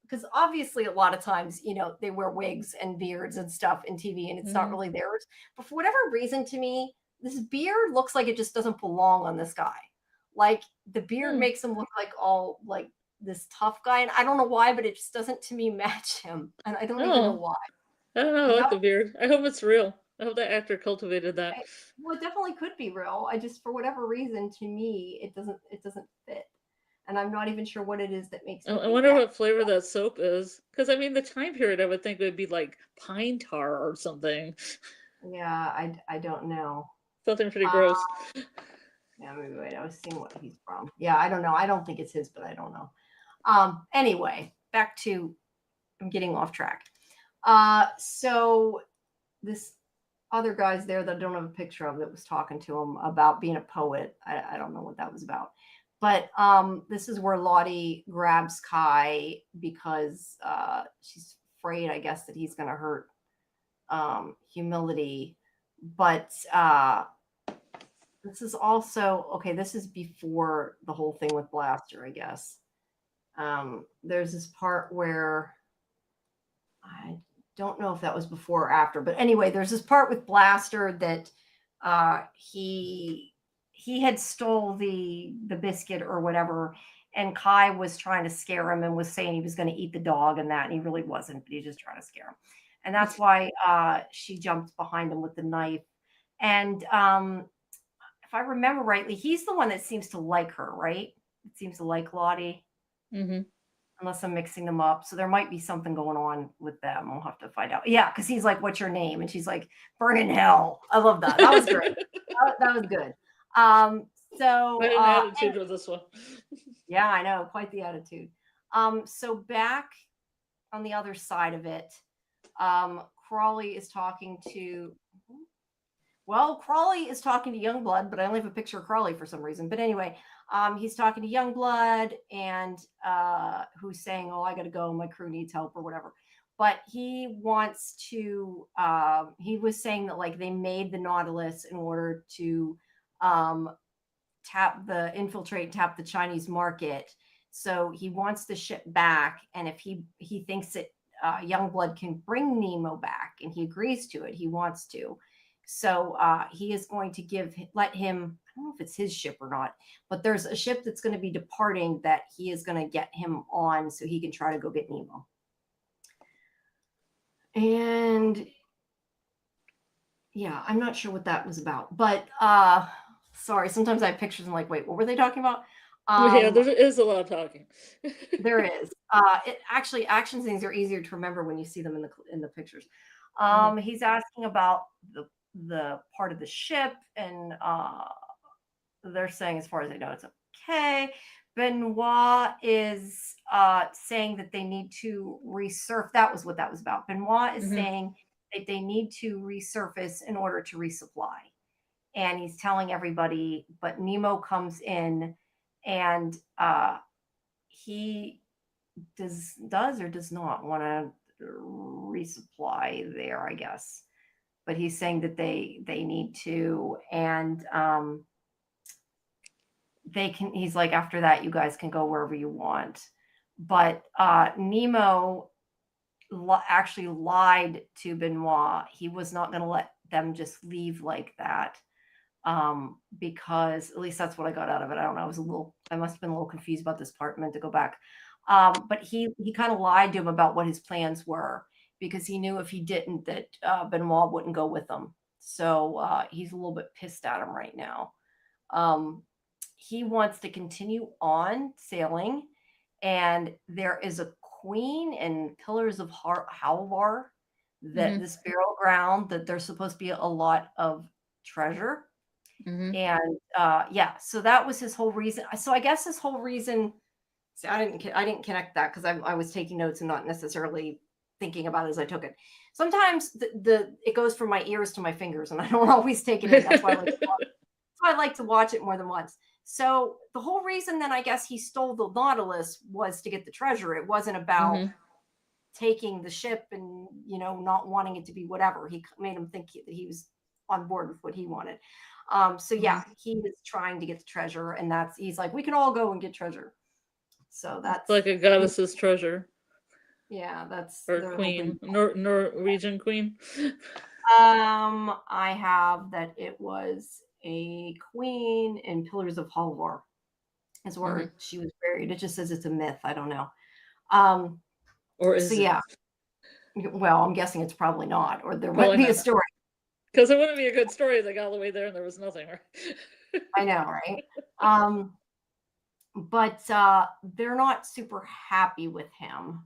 because obviously a lot of times, they wear wigs and beards and stuff in TV, and it's not Mhm. really theirs. But for whatever reason, to me, this beard looks like it just doesn't belong on this guy. Like the beard Hmm. makes him look like all like this tough guy, and I don't know why, but it just doesn't to me match him, and I don't even know Oh, why. I don't know. I Because like the beard. I hope it's real. I hope that actor cultivated that. well, it definitely could be real. I just, for whatever reason, to me, it doesn't fit, and I'm not even sure what it is that makes me I think wonder that. what flavor that soap is. Because I mean, the time period I would think would be like pine tar or something. Yeah, I don't know. Something pretty Uh, gross. yeah, maybe wait. I was seeing what he's from. Yeah, I don't know. I don't think it's his, but I don't know. Anyway, back to I'm getting off track. So this other guy's there that I don't have a picture of that was talking to him about being a poet. I don't know what that was about. But this is where Lottie grabs Kai because she's afraid, I guess, that he's going to hurt Humility. But this is also, okay, this is before the whole thing with Blaster, I guess. There's this part where I don't know if that was before or after, but anyway, there's this part with Blaster that he had stole the biscuit or whatever, and Kai was trying to scare him and was saying he was going to eat the dog and that, and he really wasn't, but he was just trying to scare him. And that's why she jumped behind him with the knife. And if I remember rightly, he's the one that seems to like her, right? It seems to like Lottie, Hmm. unless I'm mixing them up. So there might be something going on with them. We'll have to find out. Yeah, because he's like, "What's your name?" And she's like, "Burn in hell." I love that. That was great. That was good. So Quite an attitude with this one. yeah, I know, quite the attitude. So back on the other side of it, Crawley is talking to Well, Crawley is talking to Youngblood, but I only have a picture of Crawley for some reason. But anyway, he's talking to Youngblood and who's saying, "Oh, I got to go. My crew needs help or whatever." But he wants to. He was saying that like they made the Nautilus in order to tap the Chinese market. So he wants the ship back, and if he thinks that Youngblood can bring Nemo back, and he agrees to it, he wants to. So he is going to let him. I don't know if it's his ship or not, but there's a ship that's going to be departing that he is going to get him on, so he can try to go get Nemo. And yeah, I'm not sure what that was about, but sorry. Sometimes I have pictures and I'm like, wait, what were they talking about? Yeah, there is a lot of talking. There is. It actually action scenes are easier to remember when you see them in the pictures. He's asking about the part of the ship, and they're saying, as far as I know, it's okay. Benoit is saying that they need to resurface. That was what that was about. Benoit is saying that they need to resurface in order to resupply. And he's telling everybody, but Nemo comes in and he does or does not want to resupply there, I guess. But he's saying that they need to, and they can. He's like, after that, you guys can go wherever you want. But Nemo actually lied to Benoit. He was not going to let them just leave like that. Because at least that's what I got out of it. I don't know. I must have been a little confused about this part. I meant to go back. But he kind of lied to him about what his plans were, because he knew if he didn't that Benoit wouldn't go with him. So he's a little bit pissed at him right now. He wants to continue on sailing, and there is a queen and pillars of Halvar that this burial ground that there's supposed to be a lot of treasure. And yeah, so that was his whole reason. So I guess his whole reason. See, I didn't connect that because I was taking notes and not necessarily thinking about it as I took it. Sometimes it goes from my ears to my fingers, and I don't always take it in. That's why I like to watch it more than once. So the whole reason then I guess he stole the Nautilus was to get the treasure. It wasn't about taking the ship and not wanting it to be whatever. He made him think that he was on board with what he wanted. So yeah, he was trying to get the treasure, and he's like, we can all go and get treasure. So that's like a goddess's treasure. Yeah, that's or queen, Norwegian queen. I have that it was a queen in Pillars of Halvar, is where she was buried. It just says it's a myth. I don't know. Or is it? Yeah. Well, I'm guessing it's probably not, or there wouldn't be a story. Because it wouldn't be a good story. They got all the way there and there was nothing, right? I know, right? But they're not super happy with him.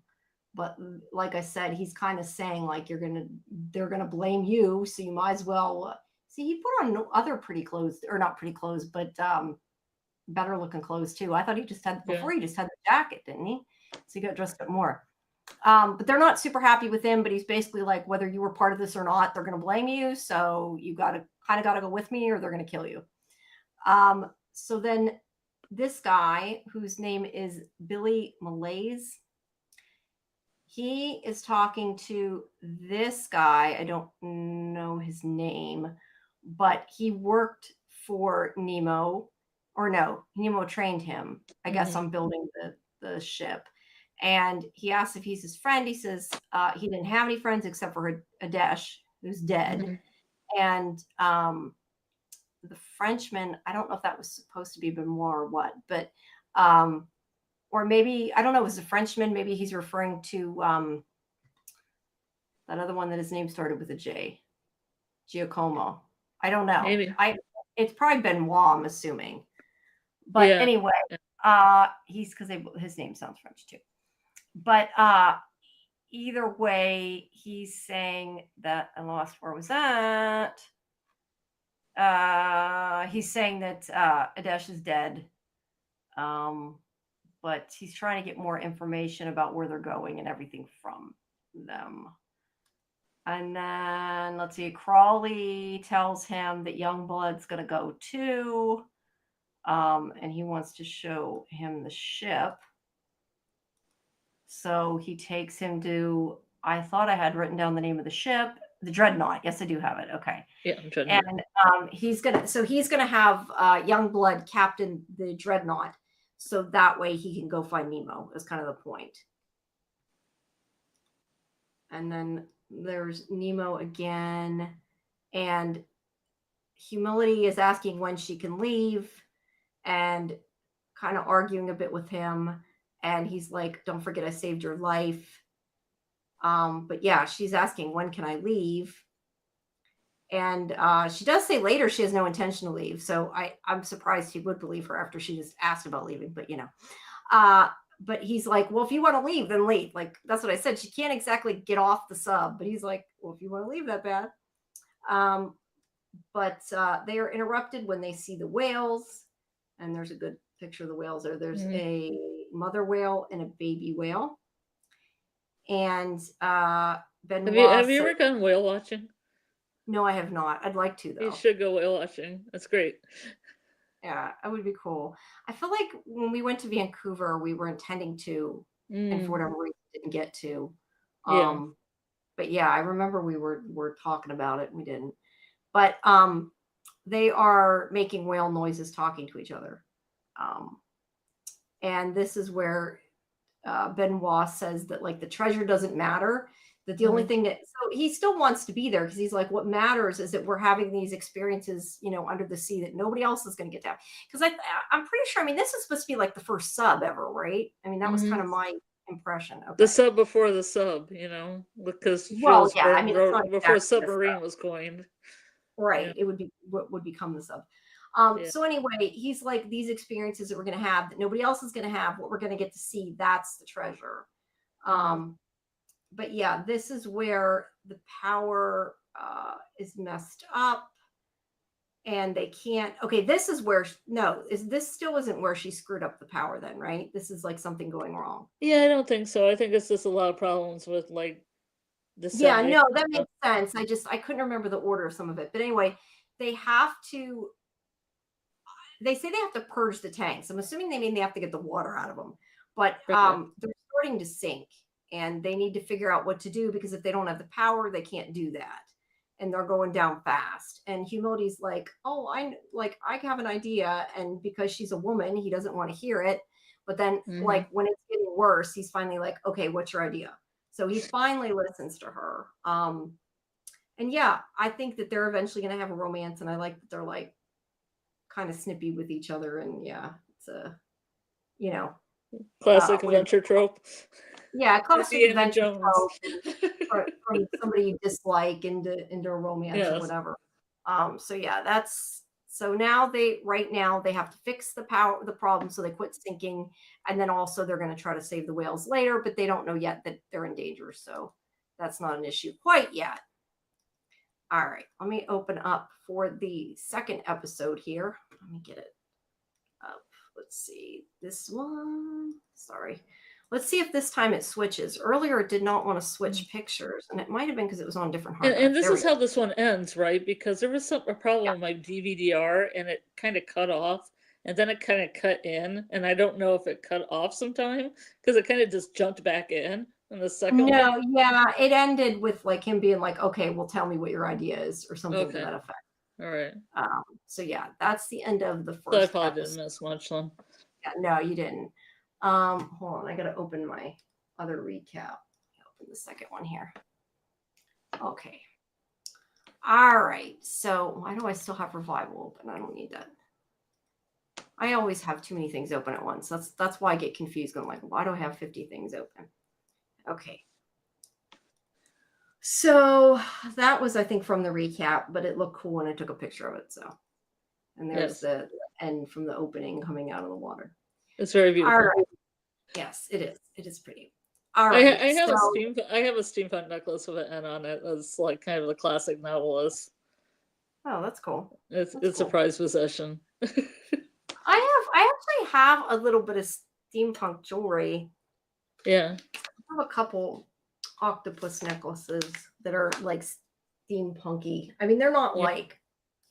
But like I said, he's kind of saying like they're gonna blame you, so you might as well. See, he put on other pretty clothes, or not pretty clothes, but better looking clothes too. I thought he just had before. He just had the jacket, didn't he? So he got dressed up more. But they're not super happy with him. But he's basically like, whether you were part of this or not, they're gonna blame you. So you gotta go with me, or they're gonna kill you. So then this guy, whose name is Billy Malaise, he is talking to this guy. I don't know his name, but he worked for Nemo, or no, Nemo trained him, I guess, on building the ship. And he asks if he's his friend. He says he didn't have any friends except for Adesh, who's dead. And the Frenchman, I don't know if that was supposed to be Benoit or what, but or maybe, I don't know, it was a Frenchman. Maybe he's referring to that other one that his name started with a J, Giacomo. I don't know. Maybe. It's probably Benoit, I'm assuming. But anyway, because his name sounds French too. But either way, he's saying that, I lost where was that. He's saying that Adesh is dead. But he's trying to get more information about where they're going and everything from them. And then let's see, Crawley tells him that Youngblood's gonna go too. And he wants to show him the ship. So he takes him to, I thought I had written down the name of the ship, the Dreadnought. Yes, I do have it. Okay. Yeah, I'm trying And he's gonna have Youngblood captain the Dreadnought, so that way he can go find Nemo. Is kind of the point. And then there's Nemo again, and Humility is asking when she can leave, and kind of arguing a bit with him. And he's like, "Don't forget, I saved your life." But yeah, she's asking, "When can I leave?" And she does say later she has no intention to leave. So I'm surprised he would believe her after she just asked about leaving. But but he's like, "Well, if you want to leave, then leave." Like, that's what I said. She can't exactly get off the sub. But he's like, "Well, if you want to leave that bad." But they are interrupted when they see the whales. And there's a good picture of the whales there. There's a mother whale and a baby whale. And Benoit have you ever gone whale watching? No, I have not. I'd like to, though. You should go whale watching. That's great. Yeah, that would be cool. I feel like when we went to Vancouver, we were intending to, and for whatever reason, didn't get to. Yeah. But yeah, I remember we were talking about it. And we didn't. But they are making whale noises, talking to each other. And this is where Benoit says that, like, the treasure doesn't matter. That the only thing so he still wants to be there, because he's like, what matters is that we're having these experiences, under the sea that nobody else is going to get down. Because I'm pretty sure, I mean, this is supposed to be like the first sub ever, right? I mean, that was kind of my impression. Okay. The sub before the sub, because Well, yeah, I mean, it's not before exactly submarine was coined. Right. Yeah. It would be what would become the sub. So anyway, he's like, these experiences that we're going to have that nobody else is going to have, what we're going to get to see, that's the treasure. But yeah, this is where the power is messed up, and they can't. Okay, this is where this still isn't where she screwed up the power then, right? This is like something going wrong. Yeah, I don't think so. I think it's just a lot of problems with, like, the Yeah, no, that stuff. makes sense. I couldn't remember the order of some of it. But anyway, they say they have to purge the tanks. I'm assuming they mean they have to get the water out of them. But they're starting to sink, and they need to figure out what to do, because if they don't have the power, they can't do that. And they're going down fast. And Humility's like, "Oh, I have an idea." And because she's a woman, he doesn't want to hear it. But then, like, when it's getting worse, he's finally like, "Okay, what's your idea?" So he finally listens to her. And yeah, I think that they're eventually going to have a romance. And I like that they're like kind of snippy with each other. And yeah, it's a, classic adventure trope. Yeah, classic adventure trope from somebody you dislike into a romance or whatever. So yeah, so now right now they have to fix the problem, so they quit sinking, and then also they're going to try to save the whales later, but they don't know yet that they're in danger, so that's not an issue quite yet. All right, let me open up for the second episode here. Let me get it up. Let's see, this one. Sorry. Let's see if this time it switches. Earlier, it did not want to switch pictures, and it might have been because it was on different hard drives. And this is how this one ends, right? Because there was a problem with my DVD-R, and it kind of cut off, and then it kind of cut in, and I don't know if it cut off sometime, because it kind of just jumped back in the second one. No, yeah, it ended with like him being like, "Okay, well, tell me what your idea is," or something to that effect. All right. So yeah, that's the end of the first. So I probably didn't miss much then. Yeah, no, you didn't. Hold on, I gotta open my other recap. I'll open the second one here. Okay. All right. So why do I still have Revival open? I don't need that. I always have too many things open at once. That's why I get confused. I'm like, why do I have 50 things open? Okay. So that was, I think, from the recap, but it looked cool when I took a picture of it. So, and there's the end from the opening coming out of the water. It's very beautiful. All right. Yes, it is. It is pretty. All right. I have a steampunk necklace with an N on it. It's like kind of the classic Nautilus. Oh, that's cool. It's a prized possession. I actually have a little bit of steampunk jewelry. Yeah. I have a couple octopus necklaces. that are like steampunky. I mean, they're not Yeah. like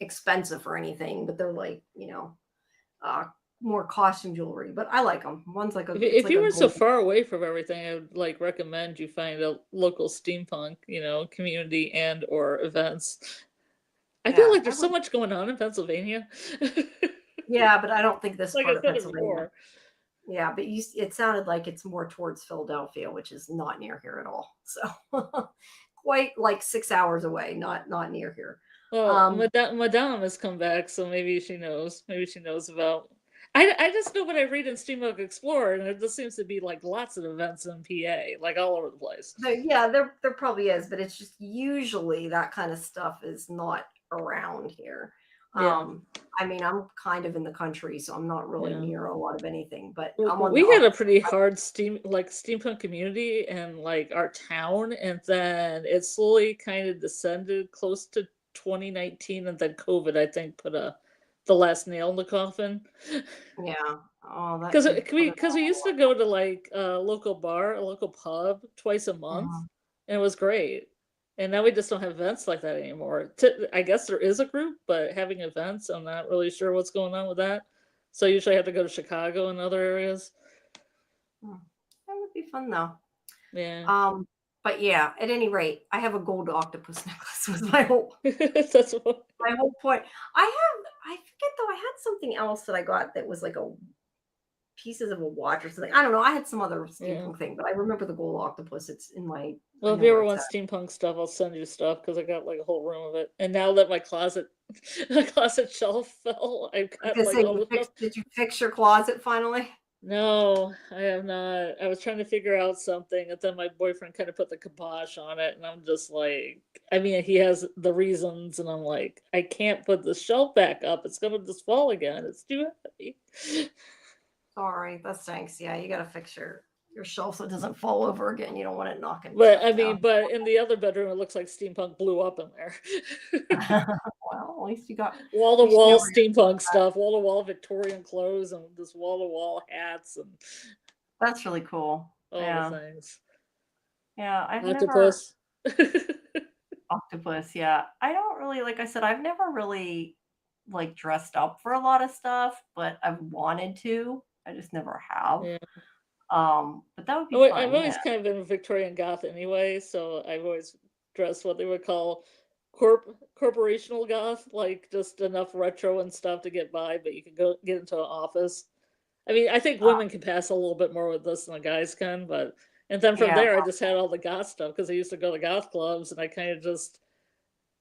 expensive or anything, but they're like, more costume jewelry. But I like them. One's like If, it's if like you a were so gold. far away from everything, I would like recommend you find a local steampunk, community and or events. I feel Yeah, like I there's so would. much going on in Pennsylvania. Yeah, but I don't think this Like part I of said Pennsylvania. before. Yeah, but it sounded like it's more towards Philadelphia, which is not near here at all. So quite like 6 hours away, not near here. Well, Um, Madame has come back, so maybe she knows. Maybe she knows about. I just know what I read in Steampunk Explorer, and there just seems to be like lots of events in PA, like all over the place. yeah, there probably is, but it's just usually that kind of stuff is not around here. Yeah, I mean, I'm kind of in the country, so I'm not really yeah. near a lot of anything, but I'm on the We had a opposite. pretty hard steampunk community in like our town, and then it slowly kind of descended close to 2019, and then COVID, I think, put the last nail in the coffin. Yeah. Oh, that Because did put it we used to go to like a local bar, a local pub twice a month, on. and it was great. And now we just don't have events like that anymore. I guess there is a group, but having events, I'm not really sure what's going on with that. So I usually have to go to Chicago and other areas. Hmm. That would be fun though. Yeah. Um, but yeah, at any rate, I have a gold octopus necklace was my whole That's what. point. I forget though, I had something else that I got that was like a pieces of a watch or something. I don't know. I had some other Yeah. steampunk thing, but I remember the gold octopus. It's in my I Well, if know you where ever it's want at. steampunk stuff, I'll send you stuff because I got like a whole room of it. And now that my closet, my closet shelf fell, I've I was got gonna like say, all the stuff. did you fix your closet finally? No, I have not. I was trying to figure out something, and then my boyfriend kind of put the kibosh on it, and I'm just like, I mean, he has the reasons, and I'm like, I can't put the shelf back up. It's gonna just fall again. It's too heavy. Sorry, that stinks. Yeah, you gotta fix your shelf so it doesn't fall over again. You don't want it knocking But stuff I down. mean, but in the other bedroom, it looks like steampunk blew up in there. Well, at least you got at Wall to least you know wall where your steampunk stuff, wall to wall Victorian clothes, and just wall to wall hats and that's really cool. all the Yeah. things. Yeah, I've never Octopus. octopus, yeah. I don't really like I said, I've never really like dressed up for a lot of stuff, but I've wanted to. I just never have. Yeah. But that would be I've fun, yeah. always kind of been a Victorian goth anyway, so I've always dressed what they would call corporational goth, like just enough retro and stuff to get by, but you can go get into an office. I mean, I think women can pass a little bit more with this than the guys can, but and then from Yeah. there I just had all the goth stuff because I used to go to goth clubs and I kind of just,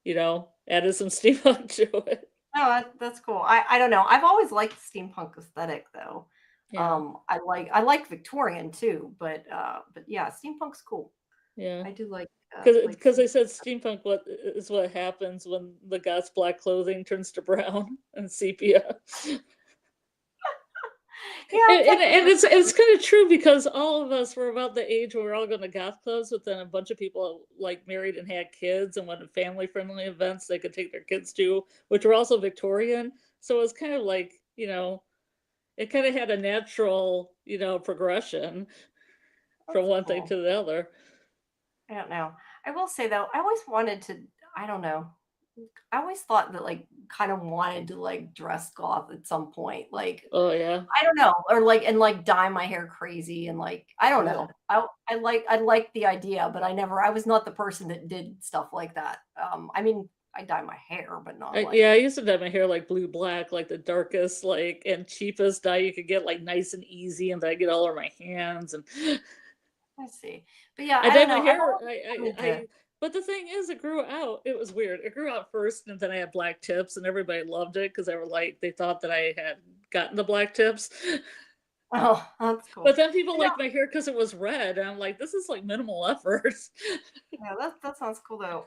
added some steampunk to it. No, that's cool. I don't know. I've always liked the steampunk aesthetic though. Yeah, I like Victorian too, but yeah, steampunk's cool. yeah. I do like Because they said steampunk what happens when the goth's black clothing turns to brown and sepia. yeah, And technically. it's kind of true because all of us were about the age where we're all going to goth clubs, but then a bunch of people like married and had kids and went to family friendly events they could take their kids to, which were also Victorian. So it was kind of like, it kind of had a natural, progression from That's one thing cool. to the other. I don't know. I will say though, I always wanted to, I don't know. I always thought that like kind of wanted to like dress goth at some point. Like Oh yeah, I don't know, or like and like dye my hair crazy and like I don't yeah. know. I like the idea, but I was not the person that did stuff like that. I mean, I dye my hair, but not like I used to dye my hair like blue black, like the darkest, like and cheapest dye you could get, like nice and easy, and then I get all over my hands and I see. But yeah, I I dyed don't my know. I've hair. always wanted to. But the thing is, it grew out. It was weird. It grew out first, and then I had black tips, and everybody loved it because they thought that I had gotten the black tips. Oh, that's But cool. then people Yeah, liked my hair because it was red, and I'm like, this is like minimal effort. yeah, that sounds cool though.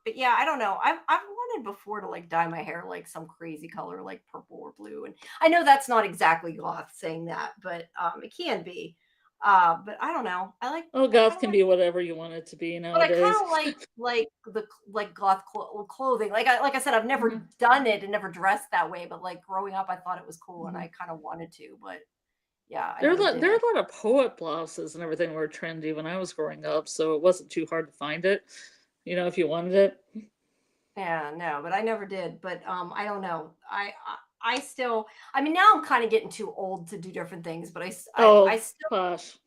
But yeah, I don't know. I've wanted before to like dye my hair like some crazy color, like purple or blue. And I know that's not exactly goth saying that, but it can be. But I don't know. Oh, I kind goth of can like be whatever you want it to be but I kind nowadays. of like the like goth clothing. Like I said, I've never Mhm. done it and never dressed that way. But like growing up, I thought it was cool, and Mhm. I kind of wanted to. But yeah, I There are, never there are did. a lot of poet blouses and everything were trendy when I was growing up, so it wasn't too hard to find it. if you wanted it. Yeah, no, but I never did. But I don't know. I still. I mean, now I'm kind of getting too old to do different things. But I Oh, still gosh.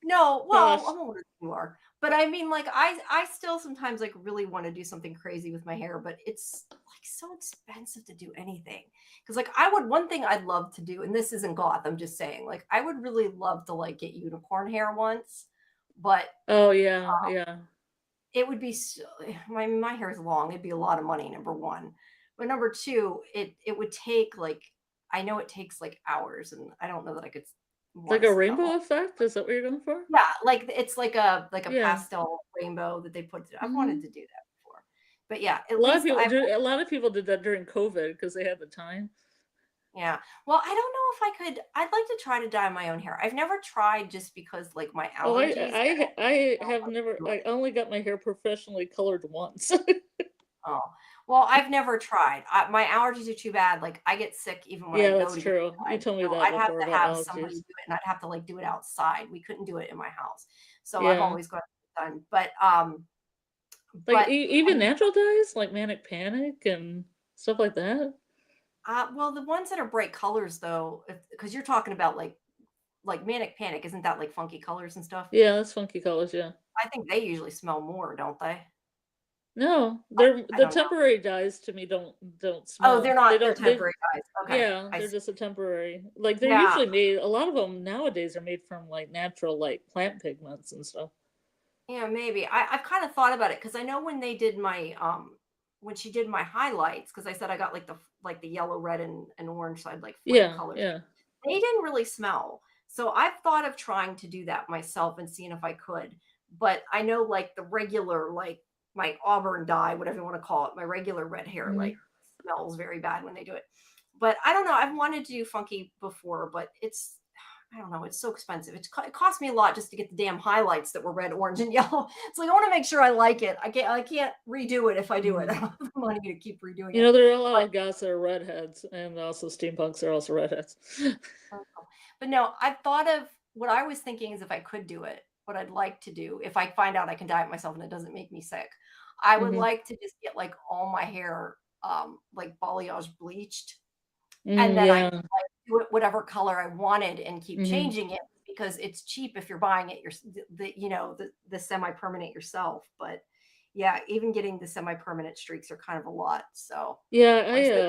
no. Well, Gosh. I'm older than you are. But I mean, like I still sometimes like really want to do something crazy with my hair. But it's like so expensive to do anything. Because like I would one thing I'd love to do, and this isn't goth. I'm just saying, like I would really love to like get unicorn hair once. But Oh, yeah, yeah. it would be so my hair is long, it'd be a lot of money, number 1. But number 2, it would take, like I know it takes, like, hours, and I don't know that I could Like wanna a sit that long. rainbow effect? Is that what you're going for? Yeah, like, it's like a Yeah. pastel rainbow that they put I've wanted Mhm. to do that before. But yeah, at A lot of least people I've do a lot of people did that during COVID because they had the time. yeah. Well, I don't know if I could I'd like to try to dye my own hair. I've never tried just because, like, my Oh, allergies, I don't I know if have I never could do I it. only got my hair professionally colored once. Oh, well, I've never tried. My allergies are too bad, like, I get sick even when I Yeah, go that's to get true. You dyed, told me so that I'd have before to about have somebody do allergies. it, and I'd have to, like, do it outside. We couldn't do it in my house, so I've Yeah. always got it done, Like, I even mean, natural dyes, like Manic Panic and stuff like that? well, the ones that are bright colors, though, because you're talking about, like, Manic Panic, isn't that, like, funky colors and stuff? Yeah, that's funky colors, yeah. I think they usually smell more, don't they? No, I they're I the don't know. temporary dyes to me don't Oh, they're smell. They not they're don't they temporary dyes. Okay, Yeah, I they're see. just a temporary like, they're Yeah. usually made a lot of them nowadays are made from, like, natural, like, plant pigments and stuff. Yeah, maybe. I've kind of thought about it because I know when she did my highlights, because I said I got like the yellow, red, and orange, so I had like three Yeah, colors. yeah. They didn't really smell. So I've thought of trying to do that myself and seeing if I could. But I know like the regular, like my auburn dye, whatever you want to call it, my regular red hair, Mhm. like smells very bad when they do it. But I don't know. I've wanted to do funky before, but I don't know. It's so expensive. It cost me a lot just to get the damn highlights that were red, orange, and yellow. It's like I want to make sure I like it. I can't redo it if I do it. I Mhm. don't have the money to keep redoing You it. know, there are a lot But of goths that are redheads, and also steampunks are also redheads. but no, I've thought of what I was thinking is if I could do it, what I'd like to do if I find out I can dye it myself and it doesn't make me sick, I would Mhm. like to just get like all my hair like balayage bleached, and Mm, then I could, yeah. like, do it whatever color I wanted and keep Mhm. changing it because it's cheap if you're buying it the semi-permanent yourself, but yeah, even getting the semi-permanent streaks are kind of a lot, so, Yeah, like I said,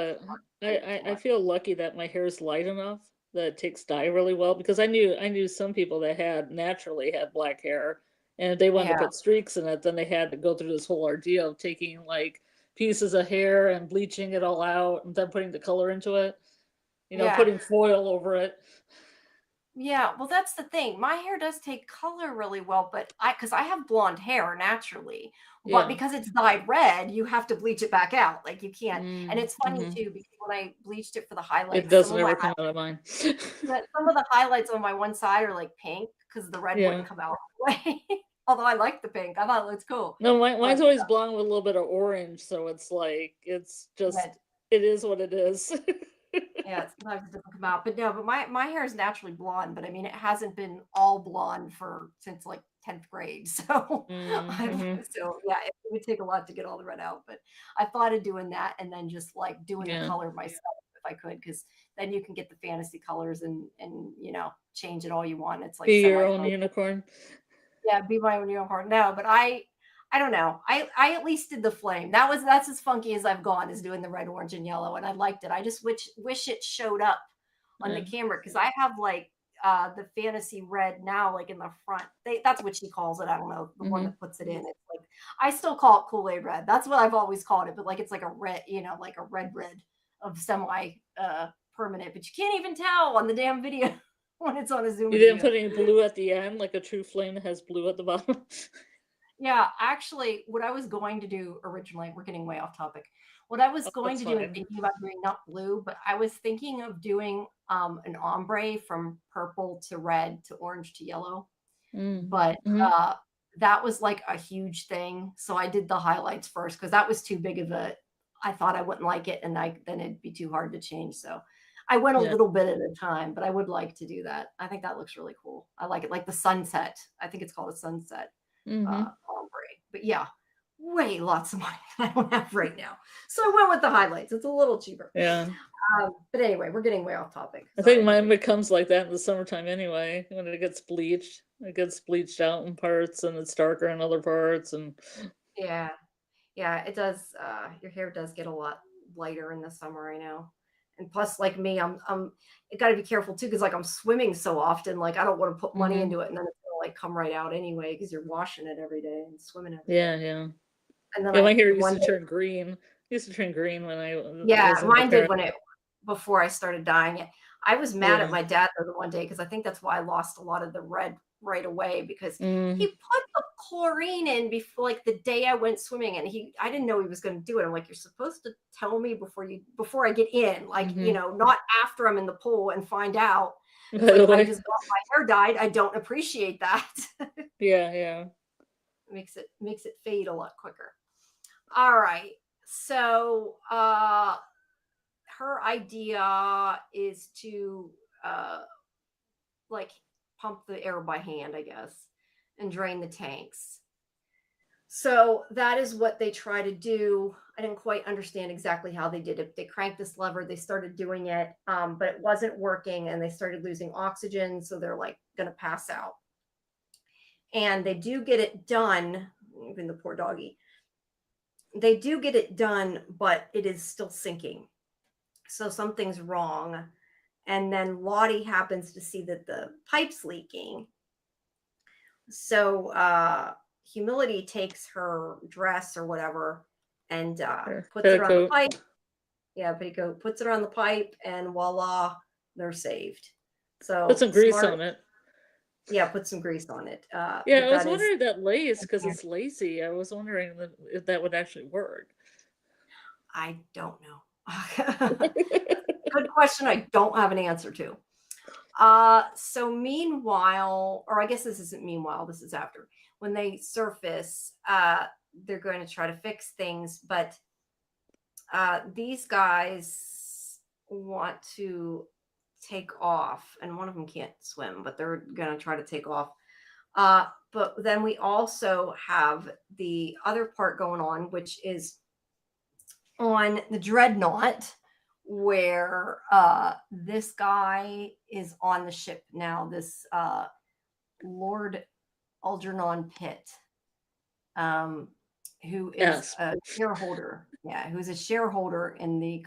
I feel lucky that my hair is light enough that it takes dye really well because I knew some people that naturally had black hair, and if they wanted to yeah, put streaks in it, then they had to go through this whole ordeal of taking, like, pieces of hair and bleaching it all out and then putting the color into it, yeah. putting foil over it. Yeah, well, that's the thing. My hair does take color really well, but because I have blonde hair naturally, but Yeah. because it's dyed red, you have to bleach it back out. Like you can't. And Mm, it's funny mhm. too because when I bleached it for the It highlights, doesn't ever come out of mine. some of the highlights on my one side are like pink because the red Yeah. wouldn't come out right away. Although I like the pink, I thought it looks cool. No, But mine's always blonde with a little bit of orange, so it's like it's red, just it is what it is. yeah, sometimes it doesn't come out. But no, but my hair is naturally blonde, but I mean it hasn't been all blonde since like 10th grade. So Mm, mhm. yeah, it would take a lot to get all the red out. But I thought of doing that and then just like doing the Yeah. color myself if I could, because then you can get the fantasy colors and change it all you want. It's like Be your semi own permanent. unicorn. Yeah, be my own unicorn. No, but I don't know. I at least did the flame. That's as funky as I've gone, is doing the red, orange, and yellow, and I liked it. I just wish it showed up on the Yeah. camera because I have like the fantasy red now, like in the front. That's what she calls it. I don't know, the one Mhm. that puts it in. It's like I still call it Kool-Aid red. That's what I've always called it, but like it's like a red, like a red of semi permanent, but you can't even tell on the damn video when it's on a You Zoom didn't video. put any blue at the end, like a true flame that has blue at the bottom? Yeah, actually, what I was going to do originally, we're getting way off topic. What I was Oh, going that's to do and fine. thinking about doing, not blue, but I was thinking of doing an ombre from purple to red to orange to yellow. Mm. But Mhm. that was like a huge thing. So I did the highlights first because that was too big of a, I thought I wouldn't like it and then it'd be too hard to change. So I went a Yeah. little bit at a time, but I would like to do that. I think that looks really cool. I like it, like the sunset. I think it's called a sunset Mhm. ombre. But yeah, way lots of money than I don't have right now. So I went with the highlights. It's a little cheaper. Yeah. But anyway, we're getting way off topic. I think mine becomes like that in the summertime anyway, when it gets bleached. It gets bleached out in parts and it's darker in other parts. And yeah, it does. Your hair does get a lot lighter in the summer, I know. And plus, like me, I'm you got to be careful too, because like I'm swimming so often. Like I don't want to put money into it, and then it's gonna like come right out anyway, because you're washing it every day and swimming every day. yeah. And then my hair used to turn green. It used to turn green when I was mine did before I started dyeing it. I was mad Yeah. at my dad the one day, because I think that's why I lost a lot of the red right away, because he Mm. put the chlorine in before, like the day I went swimming, and I didn't know he was going to do it. I'm like, you're supposed to tell me before I get in, like, Mhm. not after I'm in the pool and find out. By It's like, the if I way. just got my hair dyed, I don't appreciate that. Yeah. makes it fade a lot quicker. All right. So her idea is to like pump the air by hand, I guess, and drain the tanks. So that is what they try to do. I didn't quite understand exactly how they did it. They cranked this lever, they started doing it, but it wasn't working, and they started losing oxygen. So they're like going to pass out. And they do get it done, even the poor doggy. They do get it done, but it is still sinking. So something's wrong. And then Lottie happens to see that the pipe's leaking. So Humility takes her dress or whatever and puts it on the pipe. Yeah, petticoat, puts it on the pipe, and voila, they're saved. So put some grease on it. Yeah, put some grease on it. I was wondering that lace, because it's lacy. I was wondering if that would actually work. I don't know. Good question. I don't have an answer to. So meanwhile, or I guess this isn't meanwhile, this is after. When they surface, they're going to try to fix things, but these guys want to take off, and one of them can't swim, but they're going to try to take off. But then we also have the other part going on, which is on the Dreadnought, where this guy is on the ship now, this Lord Algernon Pitt, who is a shareholder. Yeah, who's a shareholder in the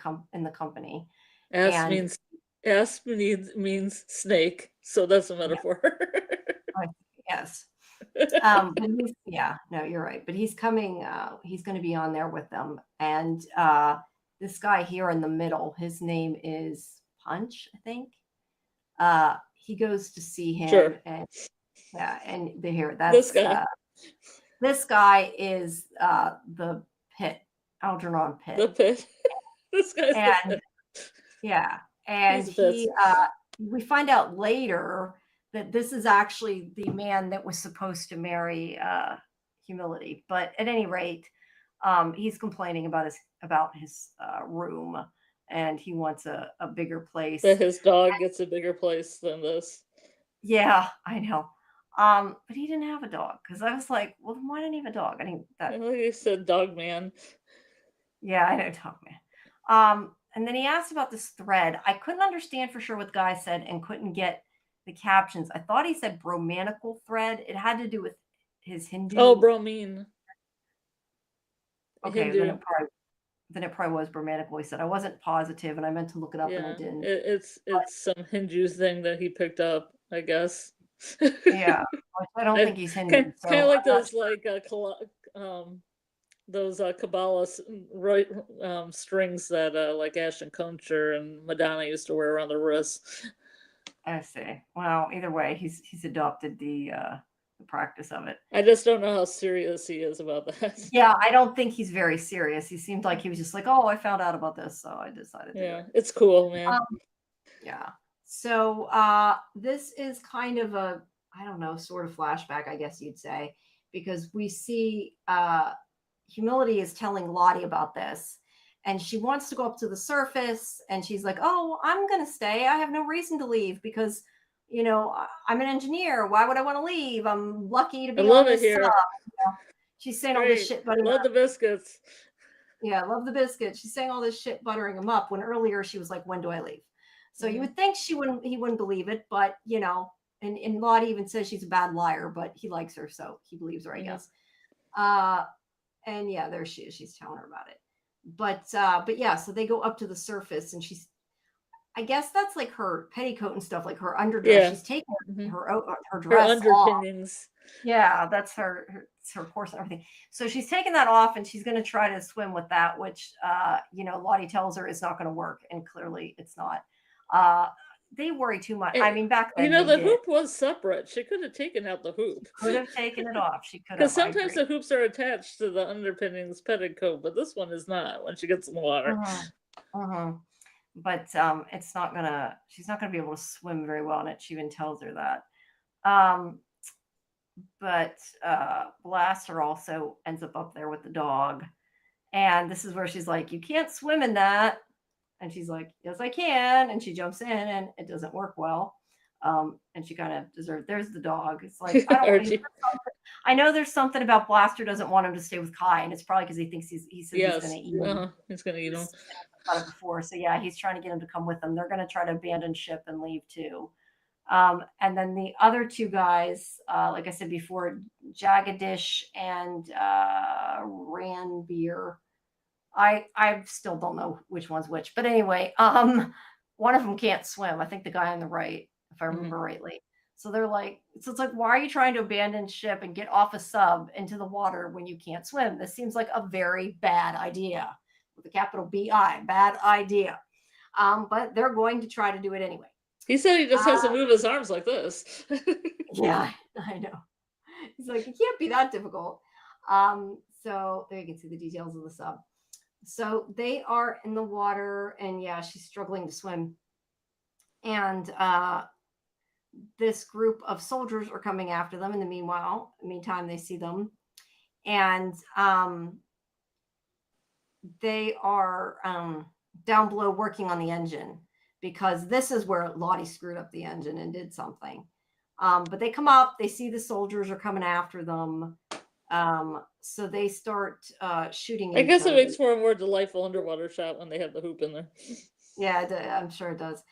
company. S means snake, so that's a metaphor. Yes. But you're right. But he's coming. He's going to be on there with them, and this guy here in the middle, his name is Punch, I think. He goes to see him. Sure. And they hear that's this guy. This guy is the Pitt, Algernon Pitt. The Pitt. This guy's the Pitt. Yeah, and we find out later that this is actually the man that was supposed to marry Humility. But at any rate, he's complaining about his room, and he wants a bigger place. That his dog gets a bigger place than this. Yeah, I know. But he didn't have a dog, because I was like, well, why didn't he have a dog? I mean, he said dog man. Yeah, I know, dog man. And then he asked about this thread. I couldn't understand for sure what the guy said and couldn't get the captions. I thought he said bromanical thread. It had to do with his Hindu. Oh, bromine. Okay, then it probably was bromanical. He said, I wasn't positive, and I meant to look it up, and I didn't. It's some Hindu thing that he picked up, I guess. Yeah, I don't think he's Hindu. Kind of like those those Kabbalah strings that like Ashton Kutcher and Madonna used to wear around the wrists. I see. Well, either way, he's adopted the practice of it. I just don't know how serious he is about that. Yeah, I don't think he's very serious. He seemed like he was just like, oh, I found out about this, so I decided to do it. It's cool, man. Yeah. So this is kind of a, I don't know, sort of flashback, I guess you'd say, because we see Humility is telling Lottie about this, and she wants to go up to the surface, and she's like, oh, I'm going to stay. I have no reason to leave because, I'm an engineer. Why would I want to leave? I'm lucky to be on this here. She's saying all this shit, buttering Love the biscuits. Yeah, love the biscuits. She's saying all this shit, buttering him up. When earlier she was like, "When do I leave?" So you would think he wouldn't believe it, but you know, and Lottie even says she's a bad liar, but he likes her, so he believes her, I guess. And yeah, there she is. She's telling her about it. But yeah, so they go up to the surface, and I guess that's like her petticoat and stuff, like her underdress. Yeah. She's taking her Her dress underpinnings. off. Yeah, that's her corset and everything. So she's taking that off, and she's going to try to swim with that, which you know, Lottie tells her is not going to work, and clearly it's not. They worry too much. I mean, back then, you know, the hoop was separate. She could have taken out the hoop. Could have taken it off. She could have. Because sometimes the hoops are attached to the underpinnings petticoat, but this one is not when she gets in the water. But it's not gonna. She's not gonna be able to swim very well in it. She even tells her that. But Blaster also ends up there with the dog, and this is where she's like, "You can't swim in that." And she's like, "Yes, I can." And she jumps in, and it doesn't work well. And she kind of deserves. There's the dog. It's like, I know there's something about Blaster doesn't want him to stay with Kai, and it's probably because he thinks he's going to eat him. He's going to eat him. About it before, so yeah, he's trying to get him to come with them. They're going to try to abandon ship and leave too. And then the other two guys, like I said before, Jagadish and Ranbir. I still don't know which one's which, but anyway, one of them can't swim. I think the guy on the right, if I remember rightly. So they're like, so it's like, why are you trying to abandon ship and get off a sub into the water when you can't swim? This seems like a very bad idea, with a capital B-I, bad idea. But they're going to try to do it anyway. He said he just has to move his arms like this. Yeah, I know. He's like, it can't be that difficult. So there you can see the details of the sub. So they are in the water, and yeah, she's struggling to swim. And this group of soldiers are coming after them. In the meantime, they see them. And they are down below working on the engine, because this is where Lottie screwed up the engine and did something. But they come up, they see the soldiers are coming after them. So they start shooting. I guess it makes for a more delightful underwater shot when they have the hoop in there. Yeah, I'm sure it does.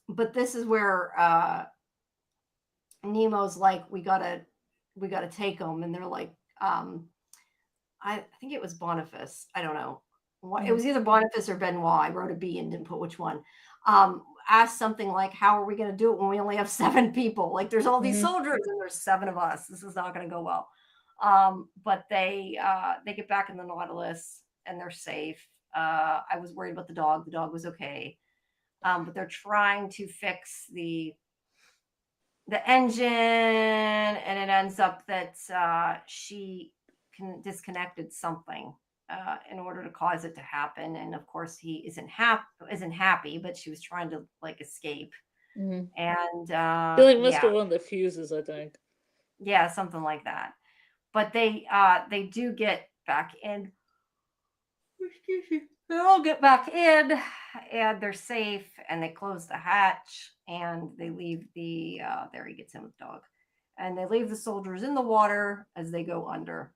But this is where Nemo's like, we gotta take them, and they're like, I think it was Boniface. I don't know. It was either Boniface or Benoit. I wrote a B and didn't put which one. Asked something like, how are we going to do it when we only have 7 people? Like, there's all these soldiers and there's 7 of us. This is not going to go well. But they get back in the Nautilus and they're safe. I was worried about the dog. The dog was okay. But they're trying to fix the engine, and it ends up that she disconnected something in order to cause it to happen. And of course he isn't happy, but she was trying to like escape. And he like missed one of the fuses, I think. Yeah, something like that. But they do get back in. They all get back in, and they're safe, and they close the hatch, and they leave the there he gets in with the dog, and they leave the soldiers in the water as they go under.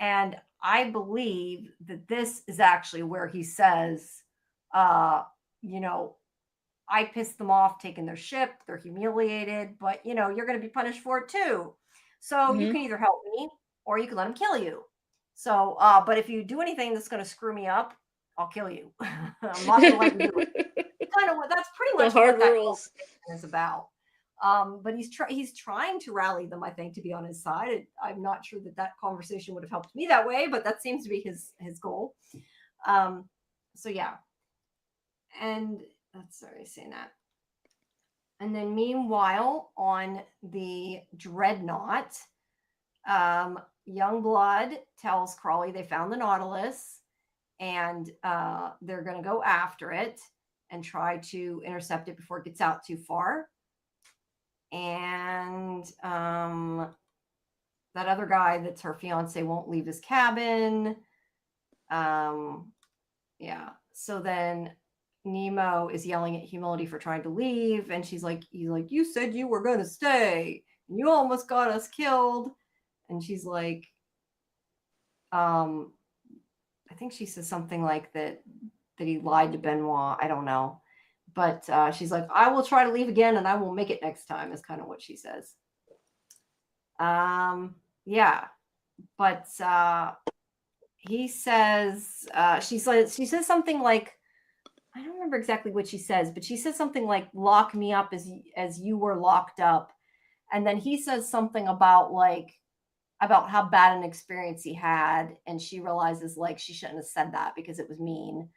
And I believe that this is actually where he says, you know, I pissed them off taking their ship. They're humiliated, but, you know, you're going to be punished for it too. So you can either help me or you can let them kill you. So, but if you do anything that's going to screw me up, I'll kill you. I'm not going to let them do it. Kind of what that's pretty much what that rules is about. But he's trying to rally them, I think, to be on his side. I'm not sure that conversation would have helped me that way, but that seems to be his goal. So yeah. And sorry saying that. And then meanwhile, on the Dreadnought, Youngblood tells Crawley they found the Nautilus, and they're going to go after it and try to intercept it before it gets out too far. And that other guy that's her fiance won't leave his cabin. Yeah. So then Nemo is yelling at Humility for trying to leave, and he's like, you said you were going to stay, and you almost got us killed. And she's like, I think she says something like that he lied to Benoit. I don't know. But she's like, I will try to leave again and I will make it next time, is kind of what she says. Yeah. But he says, she says something like, I don't remember exactly what she says, but she says something like, lock me up as you were locked up. And then he says something about how bad an experience he had, and she realizes like she shouldn't have said that because it was mean.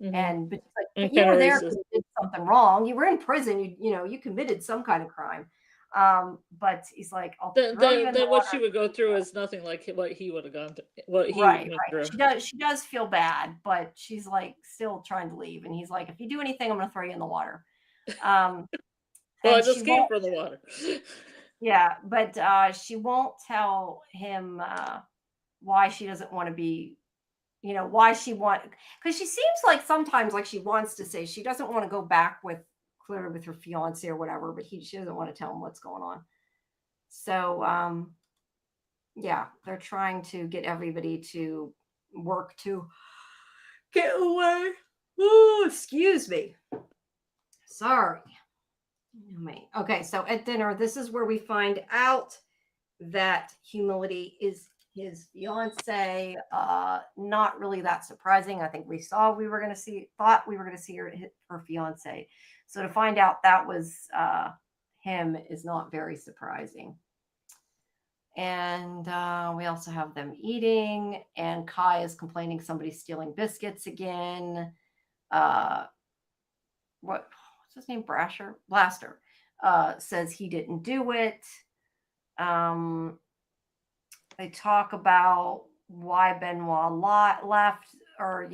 Mm-hmm. But you were there because you did something wrong. You were in prison. You committed some kind of crime. But he's like, I'll throw you in the what water. she would go through is nothing like what he would have gone through. What he Right. through. She does feel bad, but she's like still trying to leave. And he's like, if you do anything, I'm going to throw you in the water. Well, I just came from the water. Yeah, but she won't tell him why she doesn't want to be, why she because she seems like sometimes like she wants to say she doesn't want to go back with her fiance or whatever, but she doesn't want to tell him what's going on. So yeah, they're trying to get everybody to work to get away. Oh, excuse me. Sorry. Okay, so at dinner, this is where we find out that Humility is his fiance. Not really that surprising. I think thought we were going to see her fiance. So to find out that was him is not very surprising. And we also have them eating, and Kai is complaining somebody's stealing biscuits again. What's his name? Blaster says he didn't do it. They talk about why Benoit left or